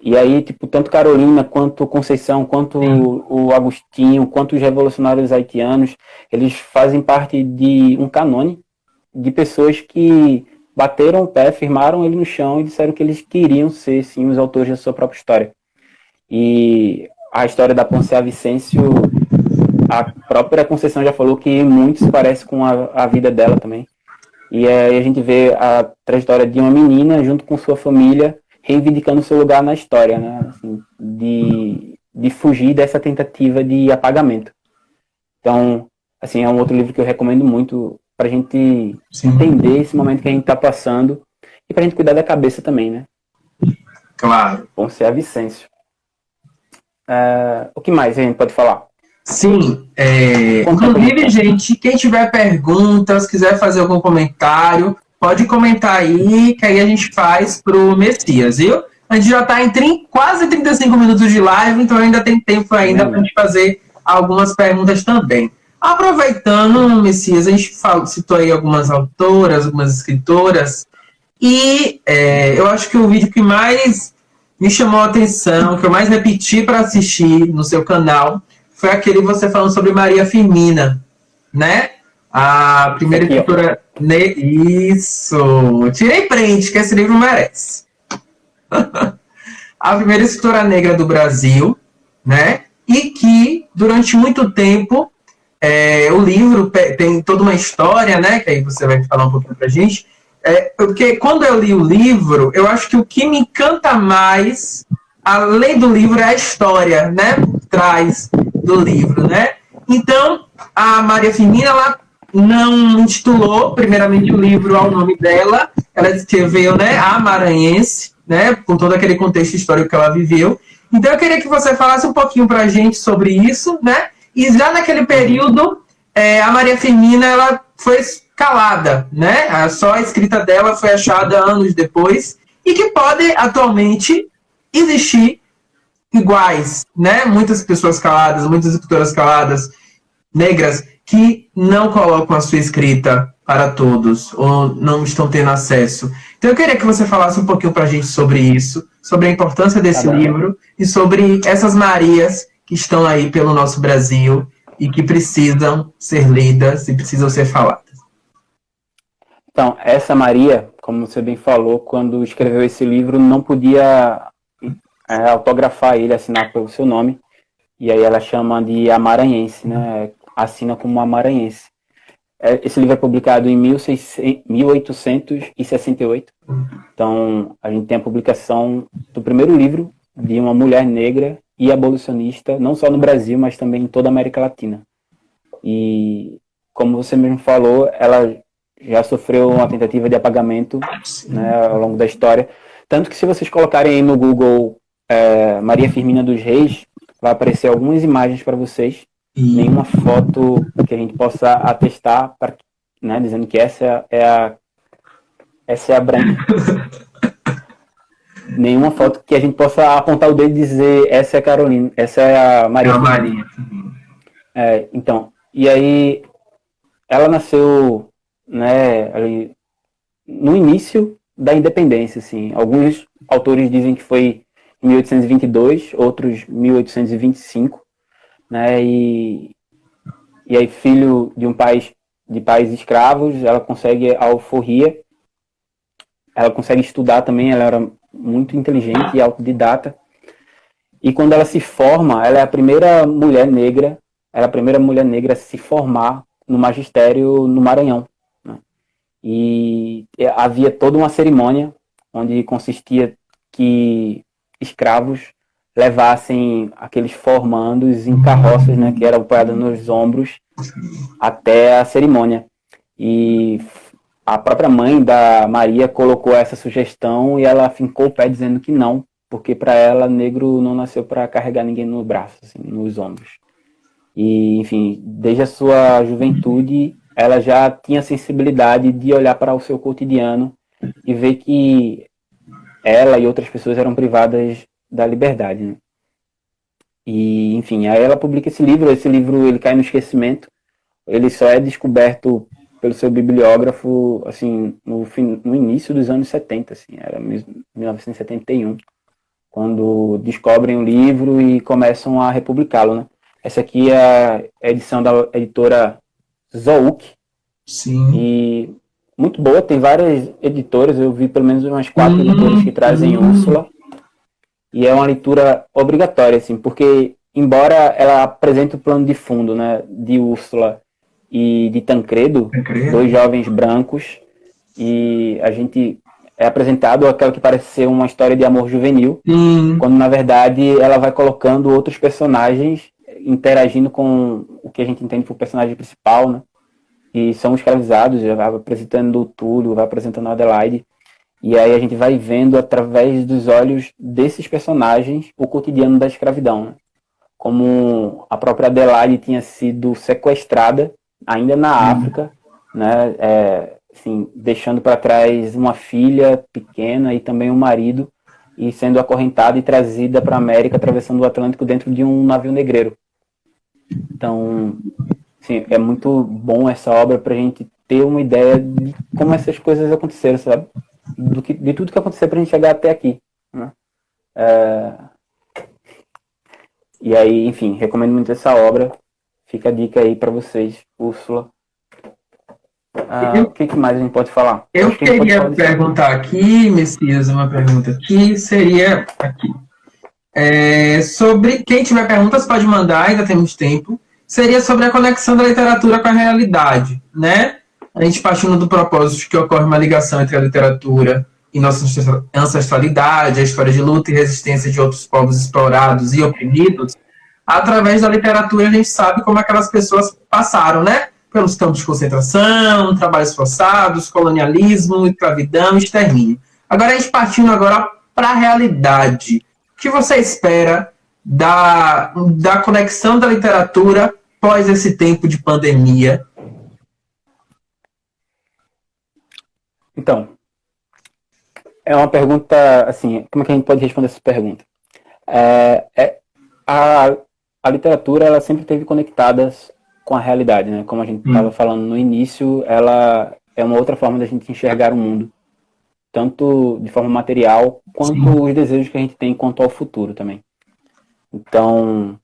E aí, tipo, tanto Carolina, quanto Conceição, quanto o Agostinho, quanto os revolucionários haitianos, eles fazem parte de um cânone de pessoas que bateram o pé, firmaram ele no chão e disseram que eles queriam ser, sim, os autores da sua própria história. E a história da Ponciá Vicêncio, a própria Conceição já falou que muito se parece com a vida dela também. E aí a gente vê a trajetória de uma menina junto com sua família, reivindicando seu lugar na história, né? Assim, de fugir dessa tentativa de apagamento. Então, assim, é um outro livro que eu recomendo muito para a gente entender esse momento que a gente está passando e para a gente cuidar da cabeça também, né? Claro. Ponciá Vicêncio. O que mais a gente pode falar? Sim, inclusive, gente, quem tiver perguntas, quiser fazer algum comentário, pode comentar aí, que aí a gente faz pro Messias, viu? A gente já está em quase 35 minutos de live, então ainda tem tempo ainda para a gente fazer algumas perguntas também. Aproveitando, Messias, a gente citou aí algumas autoras, algumas escritoras, e eu acho que o vídeo que mais me chamou a atenção, que eu mais repeti para assistir no seu canal, foi aquele você falando sobre Maria Firmina, né? A primeira escritora... Isso! Tirei print, que esse livro merece. A primeira escritora negra do Brasil, né? E que, durante muito tempo, o livro tem toda uma história, né? Que aí você vai falar um pouquinho pra gente. Porque quando eu li o livro, eu acho que o que me encanta mais, além do livro, é a história, né? Traz do livro, né? Então, a Maria Firmina, ela não intitulou, primeiramente, o livro ao nome dela. Ela escreveu, né, a Maranhense, né, com todo aquele contexto histórico que ela viveu. Então, eu queria que você falasse um pouquinho pra gente sobre isso, né? E já naquele período, a Maria Firmina, ela foi calada, né? Só a escrita dela foi achada anos depois e que pode, atualmente, existir iguais, né? Muitas pessoas caladas, muitas escritoras caladas, negras, que não colocam a sua escrita para todos, ou não estão tendo acesso. Então, Então eu queria que você falasse um pouquinho para a gente sobre isso, sobre a importância desse livro e sobre essas Marias que estão aí pelo nosso Brasil e que precisam ser lidas e precisam ser faladas. Então, essa Maria, como você bem falou, quando escreveu esse livro, não podia autografar ele, assinar pelo seu nome, e aí ela chama de Amaranhense, né? Assina como Amaranhense. Esse livro é publicado em 1868, então a gente tem a publicação do primeiro livro de uma mulher negra e abolicionista, não só no Brasil, mas também em toda a América Latina. E, como você mesmo falou, ela já sofreu uma tentativa de apagamento, né, ao longo da história. Tanto que se vocês colocarem aí no Google Maria Firmina dos Reis, vai aparecer algumas imagens para vocês, nenhuma foto que a gente possa atestar, né, dizendo que essa é a branca. Nenhuma foto que a gente possa apontar o dedo e dizer essa é a Carolina, essa é a Maria Firmina. Então, e aí ela nasceu, né, ali no início da independência, assim. Alguns autores dizem que foi em 1822, outros 1825, né, e aí filho de pais escravos, ela consegue a alforria, ela consegue estudar também, ela era muito inteligente e autodidata, e quando ela se forma, ela é a primeira mulher negra a se formar no magistério no Maranhão, né? E havia toda uma cerimônia onde consistia que escravos levassem aqueles formandos em carroças, né, que eram apoiadas nos ombros até a cerimônia. E a própria mãe da Maria colocou essa sugestão e ela fincou o pé dizendo que não, porque para ela negro não nasceu para carregar ninguém no braço, assim, nos ombros. E, enfim, desde a sua juventude, ela já tinha sensibilidade de olhar para o seu cotidiano e ver que ela e outras pessoas eram privadas da liberdade, né? E, enfim, aí ela publica esse livro ele cai no esquecimento, ele só é descoberto pelo seu bibliógrafo, assim, no início dos anos 70, assim, era 1971, quando descobrem o livro e começam a republicá-lo, né? Essa aqui é a edição da editora Zouk. Sim. E muito boa, tem várias editoras, eu vi pelo menos umas 4 editoras que trazem Úrsula. E é uma leitura obrigatória, assim, porque embora ela apresente o plano de fundo, né, de Úrsula e de Tancredo, 2 jovens brancos, e a gente é apresentado aquela que parece ser uma história de amor juvenil, quando na verdade ela vai colocando outros personagens interagindo com o que a gente entende por personagem principal, né? E são escravizados, vai apresentando o Túlio, vai apresentando a Adelaide, e aí a gente vai vendo através dos olhos desses personagens o cotidiano da escravidão, né? Como a própria Adelaide tinha sido sequestrada ainda na África, né? Assim, deixando para trás uma filha pequena e também um marido, e sendo acorrentada e trazida para a América atravessando o Atlântico dentro de um navio negreiro. Então, assim, é muito bom essa obra para a gente ter uma ideia de como essas coisas aconteceram, sabe? De tudo que aconteceu para a gente chegar até aqui, né? E aí, enfim, recomendo muito essa obra. Fica a dica aí para vocês, Úrsula. O que mais a gente pode falar? Eu queria perguntar aqui, Messias, uma pergunta aqui, seria aqui. Sobre, quem tiver perguntas pode mandar, ainda temos tempo. Seria sobre a conexão da literatura com a realidade, né? A gente partindo do propósito de que ocorre uma ligação entre a literatura e nossa ancestralidade, a história de luta e resistência de outros povos explorados e oprimidos. Através da literatura a gente sabe como aquelas pessoas passaram, né? Pelos campos de concentração, trabalhos forçados, colonialismo, escravidão, extermínio. Agora a gente partindo agora para a realidade. O que você espera da conexão da literatura pós esse tempo de pandemia? Então, é uma pergunta, assim, como é que a gente pode responder essa pergunta? A literatura, ela sempre esteve conectada com a realidade, né? Como a gente estava falando no início, ela é uma outra forma da gente enxergar o mundo. tanto de forma material, quanto Sim. os desejos que a gente tem quanto ao futuro também. Então,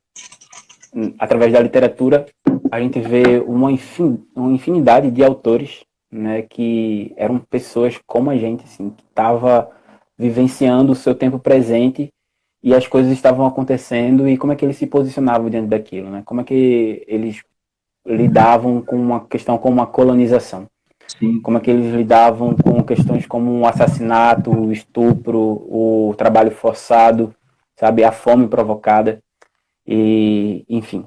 através da literatura, a gente vê uma infinidade de autores, né, que eram pessoas como a gente, assim, que estava vivenciando o seu tempo presente e as coisas estavam acontecendo e como é que eles se posicionavam diante daquilo, né? Como é que eles lidavam com uma questão como a colonização. Sim. Como é que eles lidavam com questões como o assassinato, o estupro, o trabalho forçado, sabe, a fome provocada e, enfim.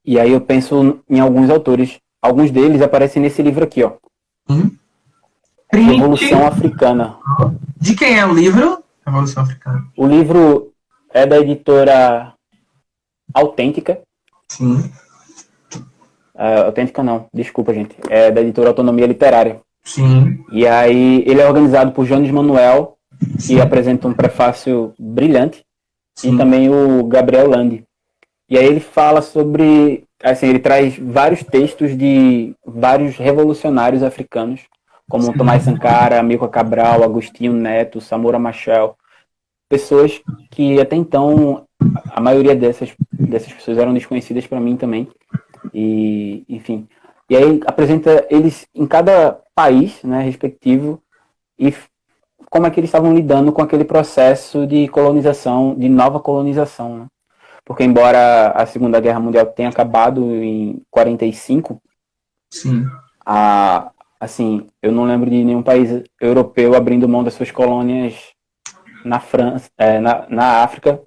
E aí eu penso em alguns autores, alguns deles aparecem nesse livro aqui, ó. Print. Revolução Africana. De quem é o livro? Revolução Africana. O livro é da editora Autêntica. Sim. Autêntica não, desculpa, gente. É da editora Autonomia Literária. Sim. E aí ele é organizado por Jones Manuel, que apresenta um prefácio brilhante, Sim. e também o Gabriel Landi. E aí ele fala sobre, assim, ele traz vários textos de vários revolucionários africanos, como Tomás Sankara, Amílcar Cabral, Agostinho Neto, Samora Machel, pessoas que até então a maioria dessas pessoas eram desconhecidas para mim também. E, enfim, e aí apresenta eles em cada país, né, respectivo, e como é que eles estavam lidando com aquele processo de colonização, de nova colonização, né? Porque embora a Segunda Guerra Mundial tenha acabado em 45, Sim. assim, eu não lembro de nenhum país europeu abrindo mão das suas colônias na França, na África,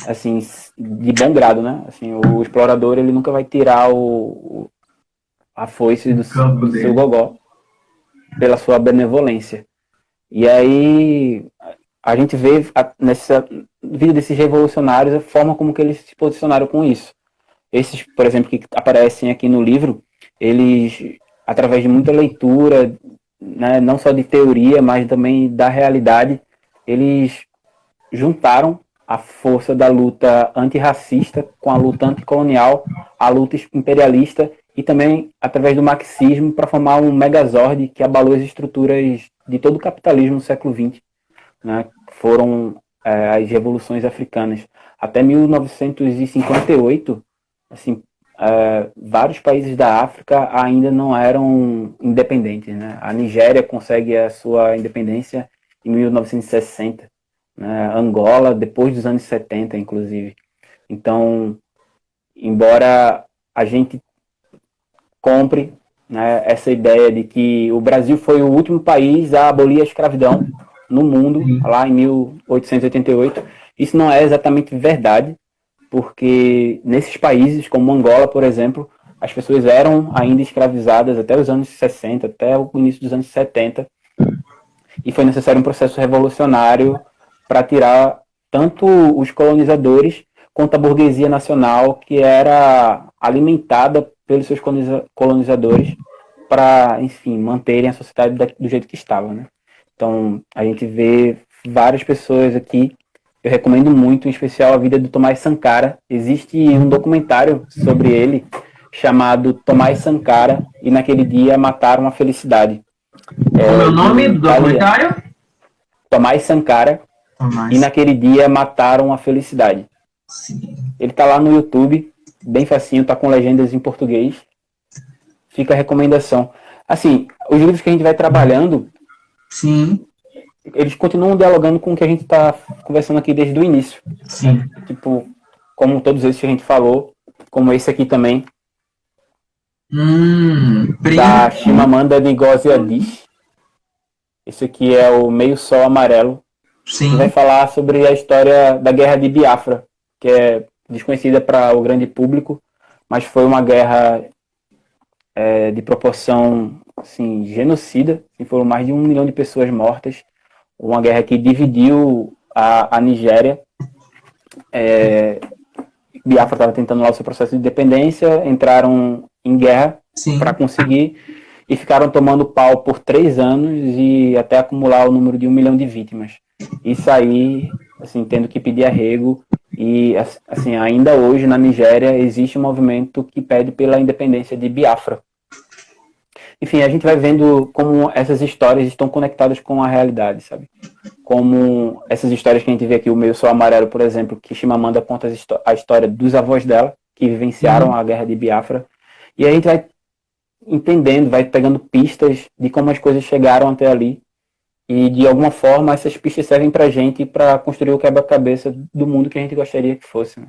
assim, de bom grado, né? Assim, o explorador ele nunca vai tirar a foice do seu gogó pela sua benevolência. E aí a gente vê nessa vida desses revolucionários a forma como que eles se posicionaram com isso. Esses, por exemplo, que aparecem aqui no livro, eles, através de muita leitura, né, não só de teoria, mas também da realidade, eles juntaram a força da luta antirracista com a luta anticolonial, a luta imperialista e também através do marxismo para formar um megazord que abalou as estruturas de todo o capitalismo no século XX, né? Foram as revoluções africanas. Até 1958, assim, vários países da África ainda não eram independentes, né? A Nigéria consegue a sua independência em 1960, né? Angola depois dos anos 70, inclusive. Então, embora a gente compre, né, essa ideia de que o Brasil foi o último país a abolir a escravidão no mundo, lá em 1888. Isso não é exatamente verdade, porque nesses países, como Angola, por exemplo, as pessoas eram ainda escravizadas até os anos 60, até o início dos anos 70, e foi necessário um processo revolucionário para tirar tanto os colonizadores quanto a burguesia nacional, que era alimentada pelos seus colonizadores para, enfim, manterem a sociedade do jeito que estava, né? Então, a gente vê várias pessoas aqui. Eu recomendo muito, em especial, a vida do Tomás Sankara. Existe um documentário sobre ele chamado Tomás Sankara e Naquele Dia Mataram a Felicidade. Como é o nome do documentário? Tomás Sankara e Naquele Dia Mataram a Felicidade. Sim. Ele tá lá no YouTube, bem facinho, tá com legendas em português. Fica a recomendação. Assim, os livros que a gente vai trabalhando, sim, eles continuam dialogando com o que a gente tá conversando aqui desde o início. Sim. Tipo, como todos esses que a gente falou, como esse aqui também. Da Chimamanda Ngozi Adichie. Esse aqui é o Meio Sol Amarelo. Sim. Que vai falar sobre a história da Guerra de Biafra, que é desconhecida para o grande público, mas foi uma guerra de proporção assim, genocida, assim, foram mais de 1 milhão de pessoas mortas, uma guerra que dividiu a Nigéria. Biafra estava tentando lá o seu processo de independência, entraram em guerra para conseguir e ficaram tomando pau por 3 anos e até acumular o número de 1 milhão de vítimas. Isso aí, assim, tendo que pedir arrego. E, assim, ainda hoje na Nigéria existe um movimento que pede pela independência de Biafra. enfim, a gente vai vendo como essas histórias estão conectadas com a realidade, sabe? Como essas histórias que a gente vê aqui, o Meu Sol Amarelo, por exemplo, que Chimamanda conta a história dos avós dela, que vivenciaram a guerra de Biafra, e a gente vai entendendo, vai pegando pistas de como as coisas chegaram até ali, e de alguma forma essas pistas servem pra gente para construir o quebra-cabeça do mundo que a gente gostaria que fosse, né?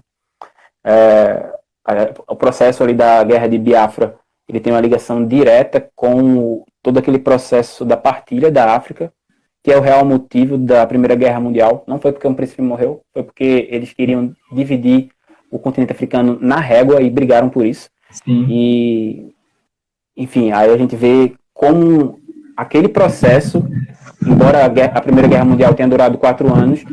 O processo ali da guerra de Biafra, ele tem uma ligação direta com todo aquele processo da partilha da África, que é o real motivo da Primeira Guerra Mundial. Não foi porque um príncipe morreu, foi porque eles queriam dividir o continente africano na régua e brigaram por isso. Sim. E, enfim, aí a gente vê como aquele processo, embora a Primeira Guerra Mundial tenha durado 4 anos,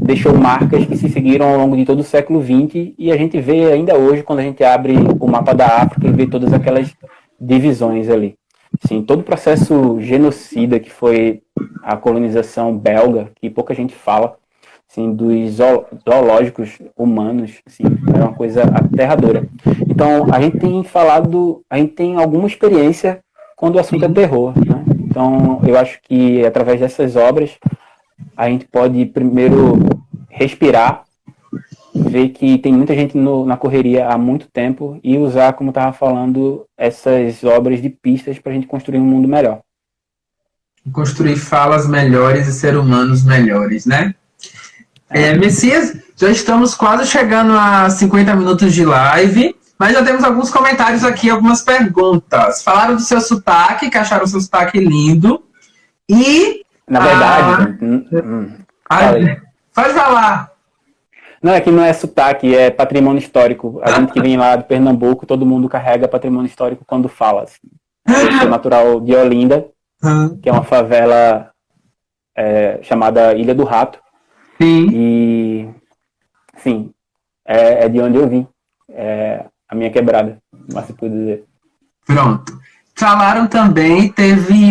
deixou marcas que se seguiram ao longo de todo o século XX, e a gente vê ainda hoje, quando a gente abre o mapa da África e vê todas aquelas divisões ali. Sim, todo o processo genocida que foi a colonização belga, que pouca gente fala, assim, dos zoológicos humanos, assim, é uma coisa aterradora. Então, a gente tem alguma experiência quando o assunto é terror, né? Então, eu acho que através dessas obras, a gente pode primeiro respirar, ver que tem muita gente na correria há muito tempo e usar, como eu estava falando, essas obras de pistas para a gente construir um mundo melhor. Construir falas melhores e ser humanos melhores, né? Messias, já estamos quase chegando a 50 minutos de live, mas já temos alguns comentários aqui, algumas perguntas. Falaram do seu sotaque, que acharam o seu sotaque lindo. E... Na verdade... Pode falar. Não, é que não é sotaque, é patrimônio histórico. A gente que vem lá de Pernambuco, todo mundo carrega patrimônio histórico quando fala. Assim. Eu sou natural de Olinda, que é uma favela chamada Ilha do Rato. Sim. E, sim, é de onde eu vim. É a minha quebrada, mas se puder dizer. Pronto. Falaram também, teve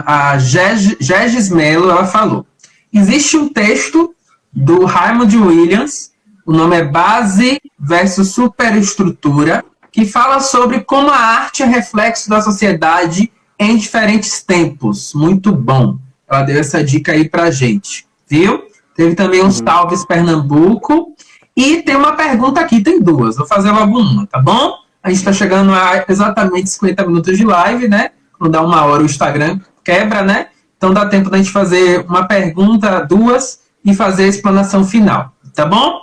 a Gegis Melo, ela falou: existe um texto do Raymond Williams, o nome é Base versus Superestrutura, que fala sobre como a arte é reflexo da sociedade em diferentes tempos. Muito bom. Ela deu essa dica aí pra gente, viu? Teve também uns salves Pernambuco. E tem uma pergunta aqui, tem duas. Vou fazer logo uma, tá bom? A gente está chegando a exatamente 50 minutos de live, né? Quando dá 1 hora o Instagram quebra, né? Então dá tempo da gente fazer uma pergunta, 2 e fazer a explanação final, tá bom?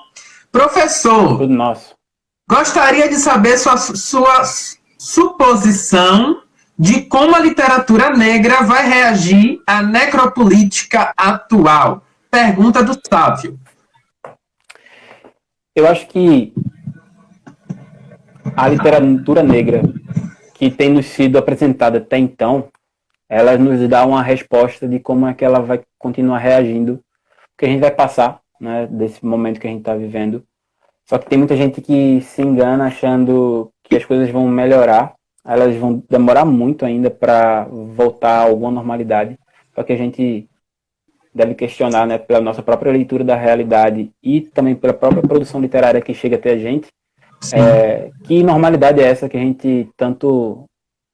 Professor, Tudo nosso. Gostaria de saber sua suposição de como a literatura negra vai reagir à necropolítica atual. Pergunta do Sávio. Eu acho que a literatura negra que tem nos sido apresentada até então, ela nos dá uma resposta de como é que ela vai continuar reagindo, porque a gente vai passar, né, desse momento que a gente está vivendo. Só que tem muita gente que se engana achando que as coisas vão melhorar, elas vão demorar muito ainda para voltar a alguma normalidade. Só que a gente deve questionar, né, pela nossa própria leitura da realidade e também pela própria produção literária que chega até a gente, que normalidade é essa que a gente tanto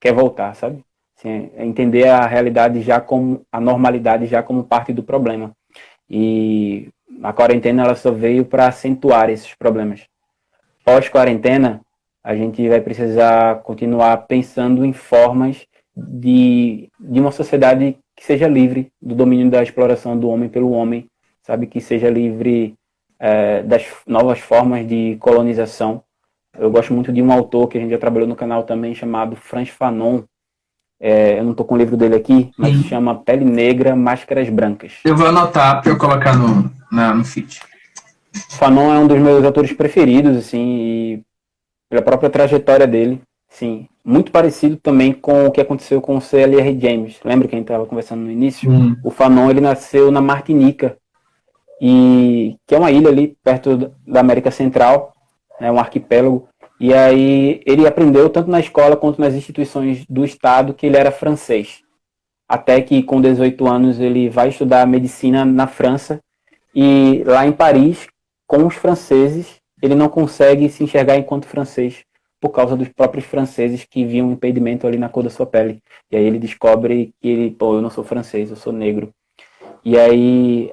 quer voltar, sabe? Assim, entender a realidade já como, a normalidade já como parte do problema. E a quarentena ela só veio para acentuar esses problemas. Pós-quarentena, a gente vai precisar continuar pensando em formas de uma sociedade que seja livre do domínio da exploração do homem pelo homem, sabe? Que seja livre das novas formas de colonização. Eu gosto muito de um autor que a gente já trabalhou no canal também, chamado Frantz Fanon. Eu não estou com o livro dele aqui, mas se chama Pele Negra, Máscaras Brancas. Eu vou anotar para eu colocar no feed. Fanon é um dos meus autores preferidos, assim, e pela própria trajetória dele, sim, muito parecido também com o que aconteceu com o C.L.R. James. Lembra que a gente estava conversando no início? O Fanon, ele nasceu na Martinica, que é uma ilha ali perto da América Central, um arquipélago, e aí ele aprendeu tanto na escola quanto nas instituições do Estado que ele era francês. Até que com 18 anos ele vai estudar medicina na França, e lá em Paris, com os franceses, ele não consegue se enxergar enquanto francês, por causa dos próprios franceses que viam um impedimento ali na cor da sua pele. E aí ele descobre que eu não sou francês, eu sou negro. E aí,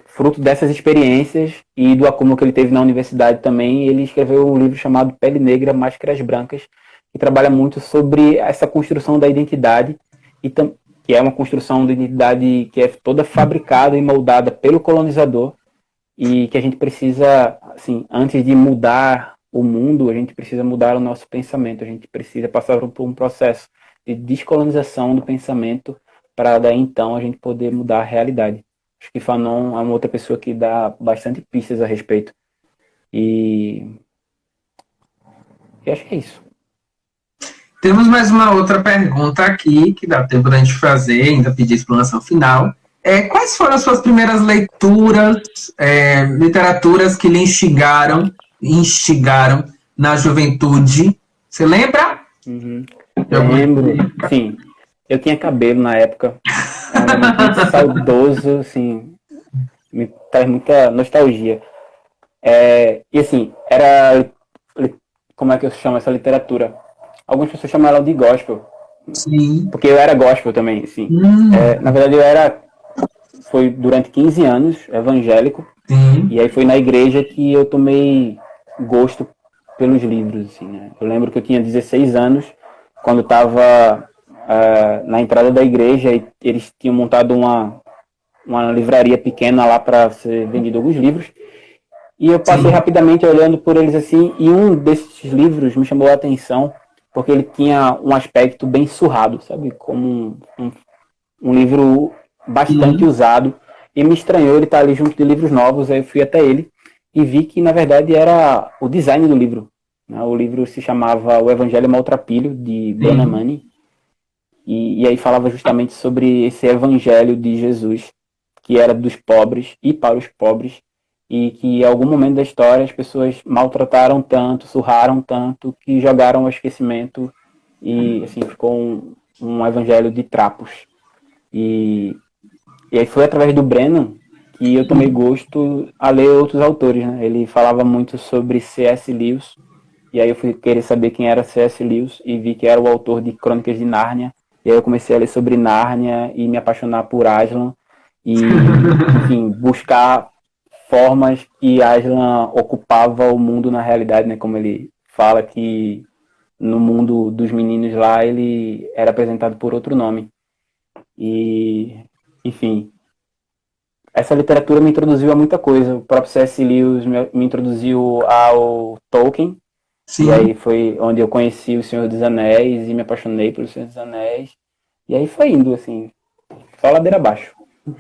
fruto dessas experiências e do acúmulo que ele teve na universidade também, ele escreveu um livro chamado Pele Negra, Máscaras Brancas, que trabalha muito sobre essa construção da identidade, que é uma construção de identidade que é toda fabricada e moldada pelo colonizador, e que a gente precisa, assim, antes de mudar o mundo, a gente precisa mudar o nosso pensamento, a gente precisa passar por um processo de descolonização do pensamento para daí então a gente poder mudar a realidade. Acho que Fanon é uma outra pessoa que dá bastante pistas a respeito. E acho que é isso. Temos mais uma outra pergunta aqui, que dá tempo da gente fazer, ainda pedir a explanação final. Quais foram as suas primeiras leituras, literaturas que lhe instigaram na juventude? Você lembra? Uhum. Lembro, sim. Eu tinha cabelo na época. Era muito saudoso, assim, me traz muita nostalgia. E assim, era... Como é que eu chamo essa literatura? Algumas pessoas chamam ela de gospel. Sim. Porque eu era gospel também, sim. Na verdade, foi durante 15 anos evangélico. Sim. E aí foi na igreja que eu tomei gosto pelos livros, assim, né? Eu lembro que eu tinha 16 anos, quando estava na entrada da igreja, e eles tinham montado uma livraria pequena lá para ser vendido alguns livros. E eu passei rapidamente olhando por eles assim, e um desses livros me chamou a atenção, porque ele tinha um aspecto bem surrado, sabe? Como um livro bastante usado, e me estranhou ele estar ali junto de livros novos. Aí eu fui até ele e vi que, na verdade, era o design do livro, né? O livro se chamava O Evangelho Maltrapilho, de Dona Mani, e aí falava justamente sobre esse evangelho de Jesus, que era dos pobres e para os pobres, e que em algum momento da história as pessoas maltrataram tanto, surraram tanto, que jogaram ao esquecimento, e assim ficou um evangelho de trapos. E aí foi através do Brennan que eu tomei gosto a ler outros autores, né? Ele falava muito sobre C.S. Lewis, e aí eu fui querer saber quem era C.S. Lewis, e vi que era o autor de Crônicas de Nárnia, e aí eu comecei a ler sobre Nárnia e me apaixonar por Aslan, e, enfim, buscar formas que Aslan ocupava o mundo na realidade, né? Como ele fala que no mundo dos meninos lá ele era apresentado por outro nome. E, enfim, essa literatura me introduziu a muita coisa. O próprio C.S. Lewis me introduziu ao Tolkien. Sim. E aí foi onde eu conheci o Senhor dos Anéis e me apaixonei pelo Senhor dos Anéis. E aí foi indo, assim, só ladeira abaixo.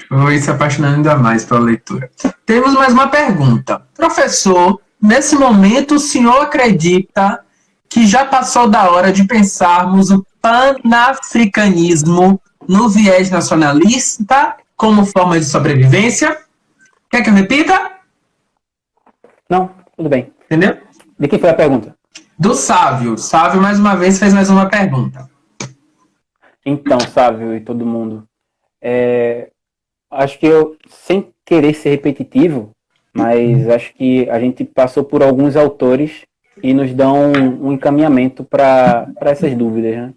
Foi se apaixonando ainda mais pela leitura. Temos mais uma pergunta. Professor, nesse momento o senhor acredita que já passou da hora de pensarmos o panafricanismo no viés nacionalista como forma de sobrevivência? Quer que eu repita? Não, tudo bem. Entendeu? De quem foi a pergunta? Do Sávio. Sávio, mais uma vez, fez mais uma pergunta. Então, Sávio e todo mundo, acho que eu, sem querer ser repetitivo, mas acho que a gente passou por alguns autores e nos dão um encaminhamento para essas dúvidas, né?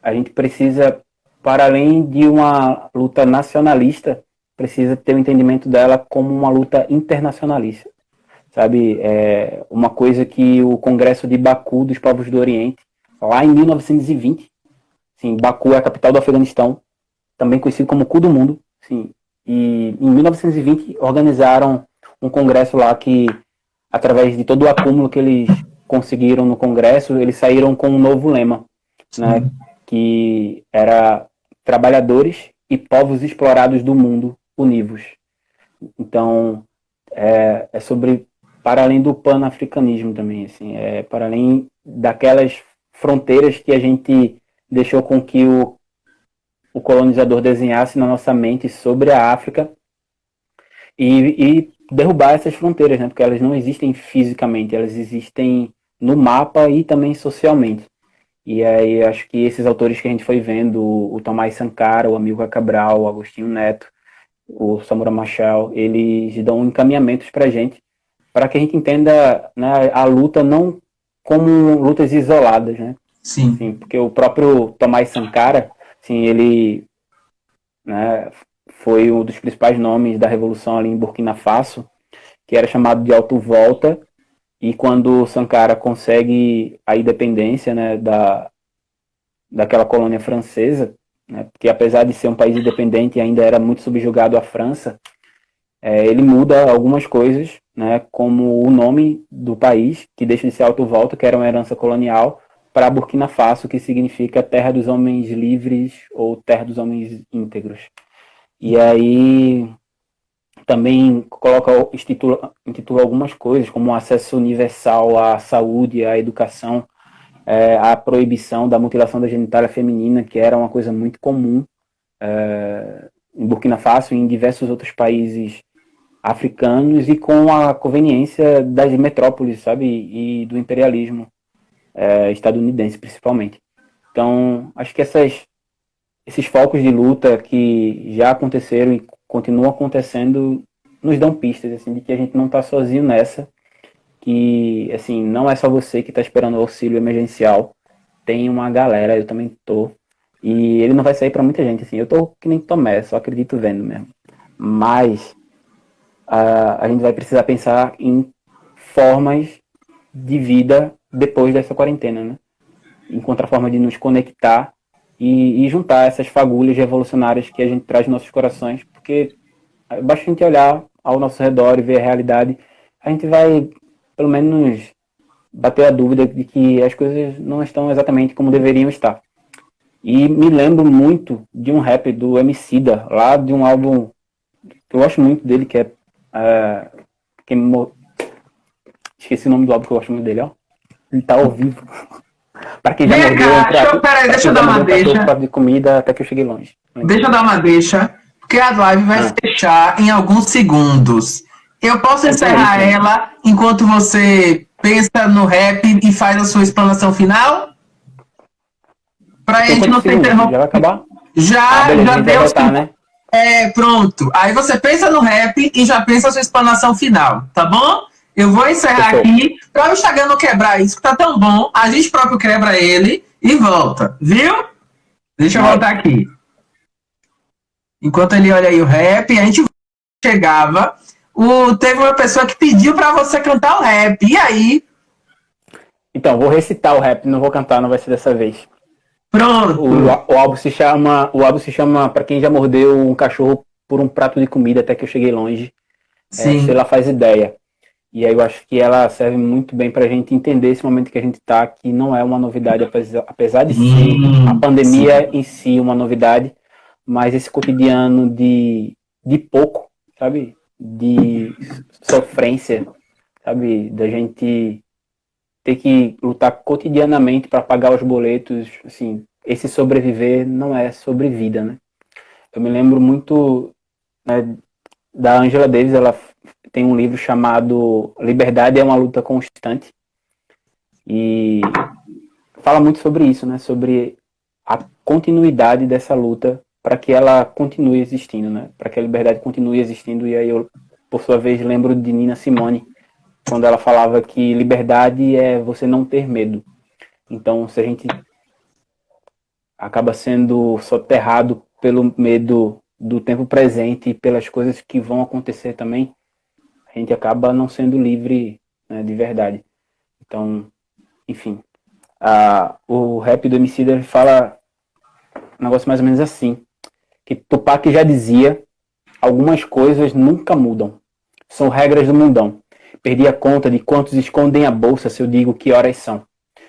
A gente precisa, para além de uma luta nacionalista, precisa ter o entendimento dela como uma luta internacionalista, sabe? Uma coisa que o Congresso de Baku dos Povos do Oriente, lá em 1920, assim, Baku é a capital do Afeganistão, também conhecido como cu do mundo, sim. E em 1920 organizaram um congresso lá que, através de todo o acúmulo que eles conseguiram no congresso, eles saíram com um novo lema, né, que era trabalhadores e povos explorados do mundo univos. Então, é sobre, para além do panafricanismo também, assim, para além daquelas fronteiras que a gente deixou com que o colonizador desenhasse na nossa mente sobre a África, e derrubar essas fronteiras, né? Porque elas não existem fisicamente, elas existem no mapa e também socialmente. E aí acho que esses autores que a gente foi vendo, o Tomás Sankara, o Amilcar Cabral, o Agostinho Neto, o Samura Machel, eles dão encaminhamentos para a gente que a gente entenda, né, a luta não como lutas isoladas, né? Sim. Sim, porque o próprio Tomás Sankara, assim, ele, né, foi um dos principais nomes da revolução ali em Burkina Faso, que era chamado de Alto Volta, e quando Sankara consegue a independência, né, daquela colônia francesa, né, porque apesar de ser um país independente, ainda era muito subjugado à França, ele muda algumas coisas, né, como o nome do país, que deixa de ser Alto Volta, que era uma herança colonial, para Burkina Faso, que significa Terra dos Homens Livres ou Terra dos Homens Íntegros. E aí também intitula algumas coisas, como o acesso universal à saúde, à educação, a proibição da mutilação da genitália feminina, que era uma coisa muito comum em Burkina Faso e em diversos outros países africanos, e com a conveniência das metrópoles, sabe, e do imperialismo estadunidense, principalmente. Então, acho que esses focos de luta que já aconteceram e continuam acontecendo nos dão pistas, assim, de que a gente não está sozinho nessa, que, assim, não é só você que está esperando o auxílio emergencial, tem uma galera, eu também tô, e ele não vai sair para muita gente, assim, eu tô que nem Tomé, só acredito vendo mesmo. Mas a gente vai precisar pensar em formas de vida depois dessa quarentena, né? Encontrar forma de nos conectar e juntar essas fagulhas revolucionárias que a gente traz nos nossos corações, porque basta a gente olhar ao nosso redor e ver a realidade, a gente vai, pelo menos, bater a dúvida de que as coisas não estão exatamente como deveriam estar. E me lembro muito de um rap do Emicida, lá de um álbum que eu gosto muito dele, que é esqueci o nome do álbum que eu gosto muito dele, ó. Ele tá ao vivo. Para quem já mordeu um prato, deixa eu dar uma deixa. De comida até que eu cheguei longe. Deixa eu dar uma deixa, porque a live vai se fechar em alguns segundos. Eu posso encerrar ela enquanto você pensa no rap e faz a sua explanação final? Pra gente não ter interrompido. Já vai acabar? Já deu. Voltar, né? Pronto. Aí você pensa no rap e já pensa a sua explanação final, tá bom? Eu vou encerrar aqui para o Instagram não quebrar isso, que tá tão bom. A gente próprio quebra ele e volta, viu? Deixa eu voltar aqui. Enquanto ele olha aí o rap, a gente chegava. Teve uma pessoa que pediu para você cantar o rap. E aí? Então, vou recitar o rap, não vou cantar, não vai ser dessa vez. Pronto. O álbum se chama Pra Quem Já Mordeu um Cachorro por um Prato de Comida Até Que Eu Cheguei Longe. Se ela faz ideia. E aí eu acho que ela serve muito bem pra gente entender esse momento que a gente tá, que não é uma novidade, apesar de ser a pandemia em si uma novidade, mas esse cotidiano de pouco, sabe? De sofrência, sabe? Da gente ter que lutar cotidianamente para pagar os boletos, assim, esse sobreviver não é sobrevida, né? Eu me lembro muito, né, da Angela Davis, ela tem um livro chamado Liberdade é uma Luta Constante, e fala muito sobre isso, né? Sobre a continuidade dessa luta para que ela continue existindo, né? Para que a liberdade continue existindo. E aí eu, por sua vez, lembro de Nina Simone, quando ela falava que liberdade é você não ter medo. Então, se a gente acaba sendo soterrado pelo medo do tempo presente e pelas coisas que vão acontecer também, a gente acaba não sendo livre, né, de verdade. Então, enfim, o rap do Emicida fala um negócio mais ou menos assim, que Tupac já dizia: algumas coisas nunca mudam, são regras do mundão. Perdi a conta de quantos escondem a bolsa se eu digo que horas são.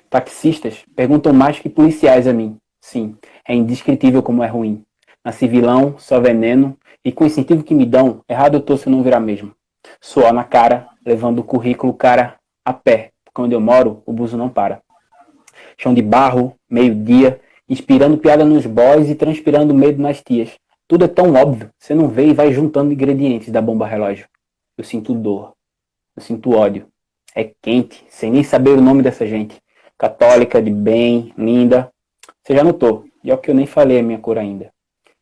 Taxistas perguntam mais que policiais a mim. Sim, é indescritível como é ruim. Nasci vilão, só veneno, e com o incentivo que me dão, errado eu tô se eu não virar mesmo. Suor na cara, levando o currículo cara a pé, porque onde eu moro, o buzo não para. Chão de barro, meio-dia, inspirando piada nos boys e transpirando medo nas tias. Tudo é tão óbvio, você não vê e vai juntando ingredientes da bomba relógio. Eu sinto dor, eu sinto ódio. É quente, sem nem saber o nome dessa gente. Católica, de bem, linda. Você já notou, e é o que eu nem falei a minha cor ainda.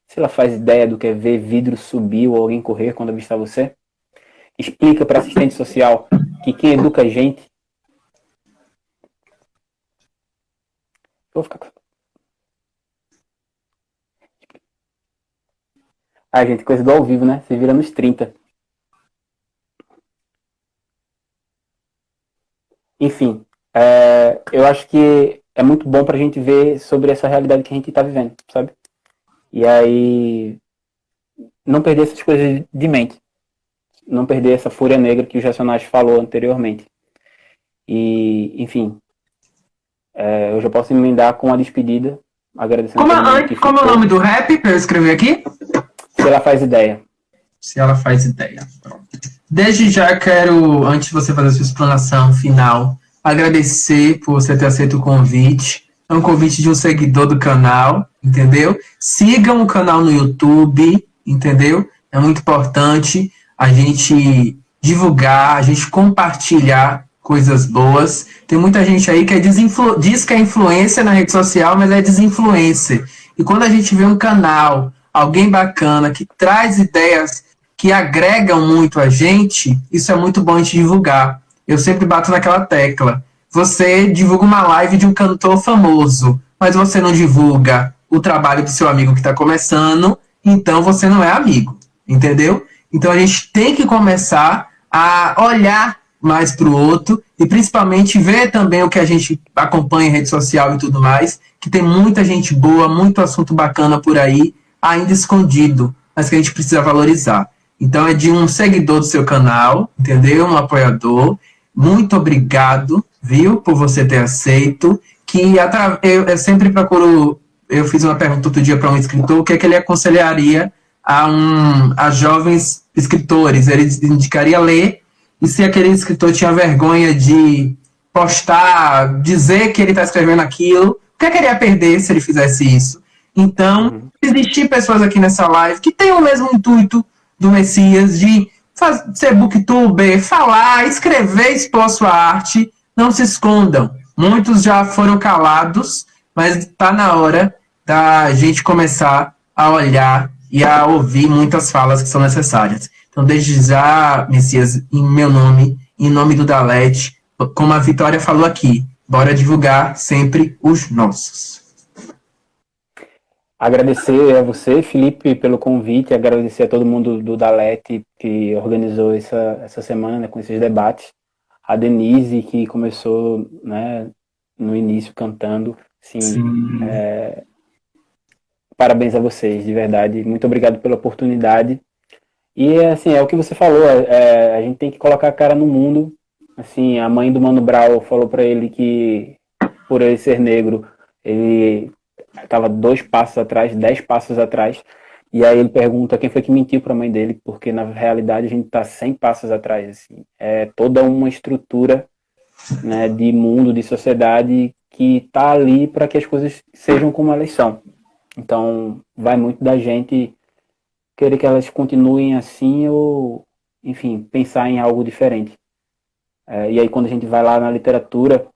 Se ela faz ideia do que é ver vidro subir ou alguém correr quando avistar você, explica para assistente social que quem educa a gente Vou ficar. Ah, gente, coisa do ao vivo, né? Se vira nos 30. Enfim, eu acho que é muito bom pra gente ver sobre essa realidade que a gente tá vivendo, sabe? E aí, não perder essas coisas de mente. Não perder essa fúria negra que o Racionais falou anteriormente. E, enfim, eu já posso emendar com a despedida, agradecendo a todo mundo que ficou. Como é o nome do rap para eu escrever aqui? Se ela faz ideia. Se ela faz ideia. Pronto. Desde já quero, antes de você fazer a sua explanação final, agradecer por você ter aceito o convite. É um convite de um seguidor do canal, entendeu? Sigam o canal no YouTube, entendeu? É muito importante a gente divulgar, a gente compartilhar coisas boas. Tem muita gente aí que diz que é influência na rede social, mas é desinfluencer. E quando a gente vê um canal, alguém bacana, que traz ideias que agregam muito a gente, isso é muito bom a gente divulgar. Eu sempre bato naquela tecla. Você divulga uma live de um cantor famoso, mas você não divulga o trabalho do seu amigo que está começando, então você não é amigo, entendeu? Então a gente tem que começar a olhar mais para o outro e principalmente ver também o que a gente acompanha em rede social e tudo mais, que tem muita gente boa, muito assunto bacana por aí, ainda escondido, mas que a gente precisa valorizar. Então é de um seguidor do seu canal, entendeu? Um apoiador. Muito obrigado, viu, por você ter aceito. Que eu sempre procuro. Eu fiz uma pergunta outro dia para um escritor, o que é que ele aconselharia a jovens escritores? Ele indicaria ler, e se aquele escritor tinha vergonha de postar, dizer que ele está escrevendo aquilo, o que é que ele ia perder se ele fizesse isso? Então, existir pessoas aqui nessa live que têm o mesmo intuito do Messias, de ser booktuber, falar, escrever, expor sua arte, não se escondam. Muitos já foram calados, mas está na hora da gente começar a olhar e a ouvir muitas falas que são necessárias. Então, desde já, Messias, em meu nome, em nome do Dalete, como a Vitória falou aqui, bora divulgar sempre os nossos. Agradecer a você, Felipe, pelo convite, agradecer a todo mundo do Dalete que organizou essa semana com esses debates, a Denise, que começou, né, no início cantando, assim, parabéns a vocês, de verdade, muito obrigado pela oportunidade. E, assim, é o que você falou, a gente tem que colocar a cara no mundo. Assim, a mãe do Mano Brown falou para ele que, por ele ser negro, ele estava 2 passos atrás, 10 passos atrás, e aí ele pergunta quem foi que mentiu para a mãe dele, porque na realidade a gente está 100 passos atrás. Assim. É toda uma estrutura, né, de mundo, de sociedade, que está ali para que as coisas sejam como elas são. Então, vai muito da gente querer que elas continuem assim ou, enfim, pensar em algo diferente. E aí quando a gente vai lá na literatura,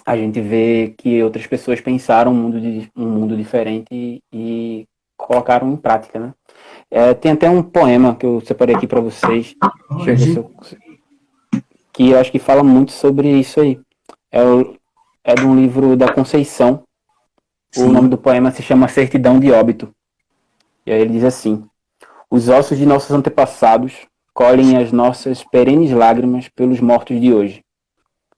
a gente vê que outras pessoas pensaram um mundo diferente e colocaram em prática, né? Tem até um poema que eu separei aqui para vocês, que eu acho que fala muito sobre isso aí. É de um livro da Conceição. Sim. O nome do poema se chama Certidão de Óbito. E aí ele diz assim: os ossos de nossos antepassados colhem as nossas perenes lágrimas pelos mortos de hoje.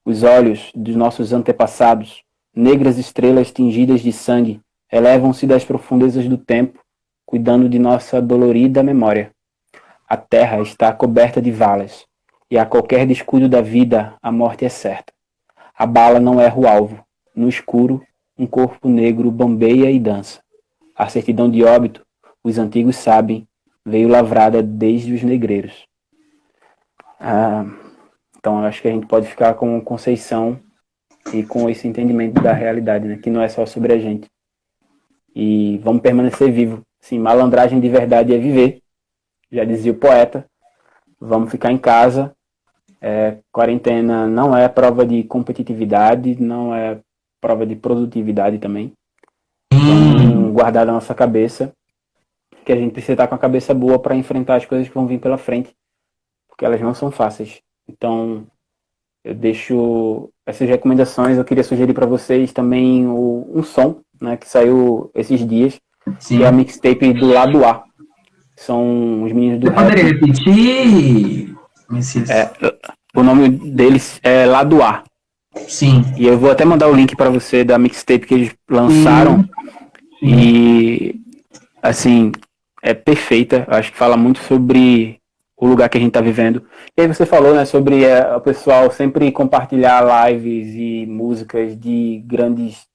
Os olhos dos nossos antepassados, negras estrelas tingidas de sangue, elevam-se das profundezas do tempo, cuidando de nossa dolorida memória. A terra está coberta de valas, e a qualquer descuido da vida, a morte é certa. A bala não erra o alvo. No escuro, um corpo negro bambeia e dança. A certidão de óbito, os antigos sabem, veio lavrada desde os negreiros. Então, eu acho que a gente pode ficar com Conceição e com esse entendimento da realidade, né? Que não é só sobre a gente. E vamos permanecer vivo. Sim, malandragem de verdade é viver, já dizia o poeta. Vamos ficar em casa. Quarentena não é prova de competitividade, não é prova de produtividade também. Vamos guardar na nossa cabeça que a gente precisa estar com a cabeça boa para enfrentar as coisas que vão vir pela frente, porque elas não são fáceis. Então, eu deixo essas recomendações. Eu queria sugerir para vocês também um som, né, que saiu esses dias, Sim. que é a mixtape do Lado A. São os meninos do Você rap. poderia repetir, Messias? O nome deles é Lado A. Sim. E eu vou até mandar o link para você da mixtape que eles lançaram. Sim. E, assim, é perfeita. Acho que fala muito sobre o lugar que a gente está vivendo. E aí você falou, né, sobre o pessoal sempre compartilhar lives e músicas de grandes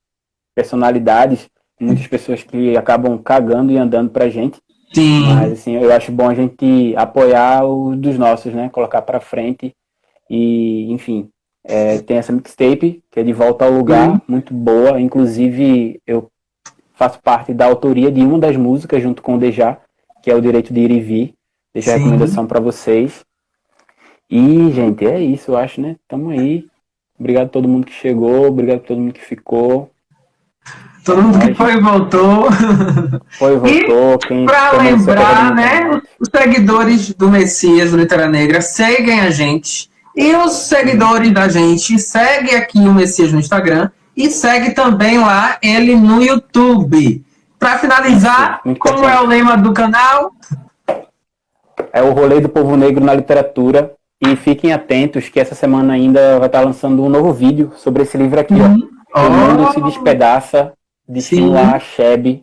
personalidades. Muitas pessoas que acabam cagando e andando pra gente. Sim. Mas, assim, eu acho bom a gente apoiar os dos nossos, né? Colocar pra frente. E, enfim, tem essa mixtape, que é De Volta ao Lugar, muito boa. Inclusive, eu faço parte da autoria de uma das músicas, junto com o Dejá, que é o Direito de Ir e Vir. Deixo a recomendação para vocês. E, gente, é isso, eu acho, né? Tamo aí. Obrigado a todo mundo que chegou, obrigado a todo mundo que ficou. Todo mundo que foi e voltou. Foi e voltou. E para lembrar, né, os seguidores do Messias, do Litera Negra, seguem a gente. E os seguidores da gente, segue aqui o Messias no Instagram e segue também lá ele no YouTube. Para finalizar, como é o lema do canal? É o rolê do povo negro na literatura. E fiquem atentos que essa semana ainda vai estar lançando um novo vídeo sobre esse livro aqui, ó. O Mundo se Despedaça, de Chinua Achebe,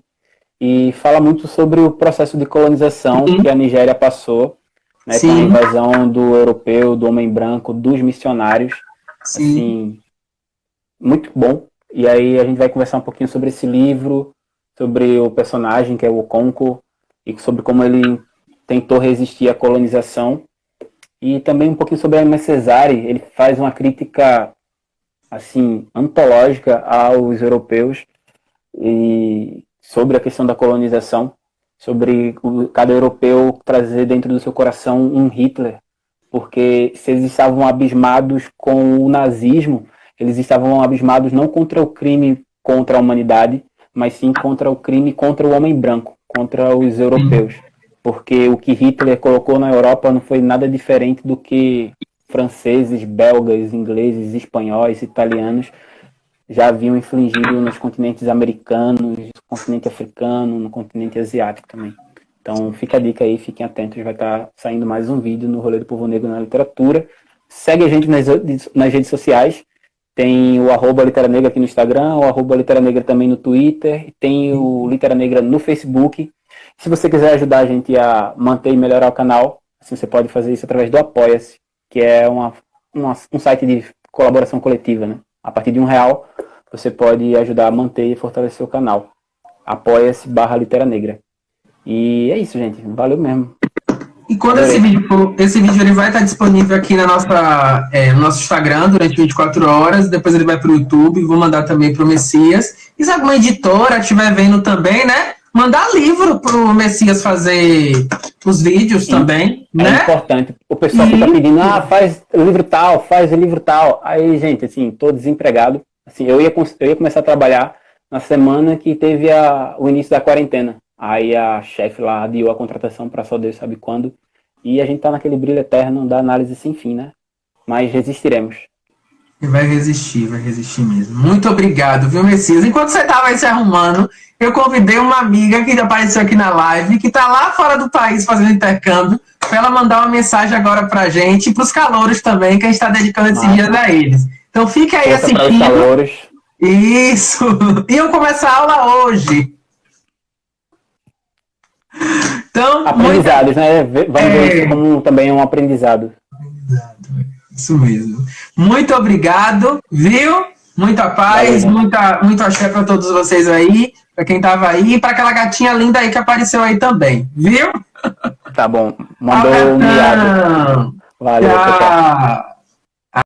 e fala muito sobre o processo de colonização que a Nigéria passou, né, com a invasão do europeu, do homem branco, dos missionários. Assim, muito bom. E aí a gente vai conversar um pouquinho sobre esse livro, sobre o personagem que é o Okonkwo, e sobre como ele tentou resistir à colonização. E também um pouquinho sobre a Aimé Césaire. Ele faz uma crítica, assim, antológica aos europeus e sobre a questão da colonização, sobre cada europeu trazer dentro do seu coração um Hitler, porque se eles estavam abismados com o nazismo, eles estavam abismados não contra o crime contra a humanidade, mas sim contra o crime contra o homem branco, contra os europeus. Porque o que Hitler colocou na Europa não foi nada diferente do que franceses, belgas, ingleses, espanhóis, italianos já haviam infligido nos continentes americanos, no continente africano, no continente asiático também. Então fica a dica aí, fiquem atentos, vai estar saindo mais um vídeo no Rolê do Povo Negro na Literatura. Segue a gente nas redes sociais, tem o @literanegra aqui no Instagram, o @literanegra também no Twitter, tem o Litera Negra no Facebook. Se você quiser ajudar a gente a manter e melhorar o canal, assim, você pode fazer isso através do Apoia-se, que é um site de colaboração coletiva, né? A partir de R$1, você pode ajudar a manter e fortalecer o canal. Apoia-se/Litera Negra. E é isso, gente. Valeu mesmo. E quando esse vídeo ele vai estar disponível aqui no nosso Instagram durante 24 horas, depois ele vai para o YouTube, vou mandar também para o Messias. E se alguma editora estiver vendo também, né? Mandar livro para o Messias fazer os vídeos também, né? É importante. O pessoal fica pedindo, faz livro tal, faz livro tal. Aí, gente, assim, tô desempregado. Assim, eu ia começar a trabalhar na semana que teve o início da quarentena. Aí a chefe lá adiou a contratação para só Deus sabe quando. E a gente tá naquele brilho eterno da análise sem fim, né? Mas resistiremos. E vai resistir mesmo. Muito obrigado, viu, Messias? Enquanto você estava aí se arrumando, eu convidei uma amiga que apareceu aqui na live, que está lá fora do país fazendo intercâmbio, para ela mandar uma mensagem agora para a gente e para os calouros também, que a gente está dedicando esses dias a eles. Então fica aí assistindo. Isso! Iam começar a aula hoje. Então, aprendizados, né? Vamos ver isso como também um aprendizado. Isso mesmo. Muito obrigado, viu? Muita paz, muito axé para todos vocês aí, para quem tava aí, e para aquela gatinha linda aí que apareceu aí também, viu? Tá bom. Mandou um miado. Valeu, tchau.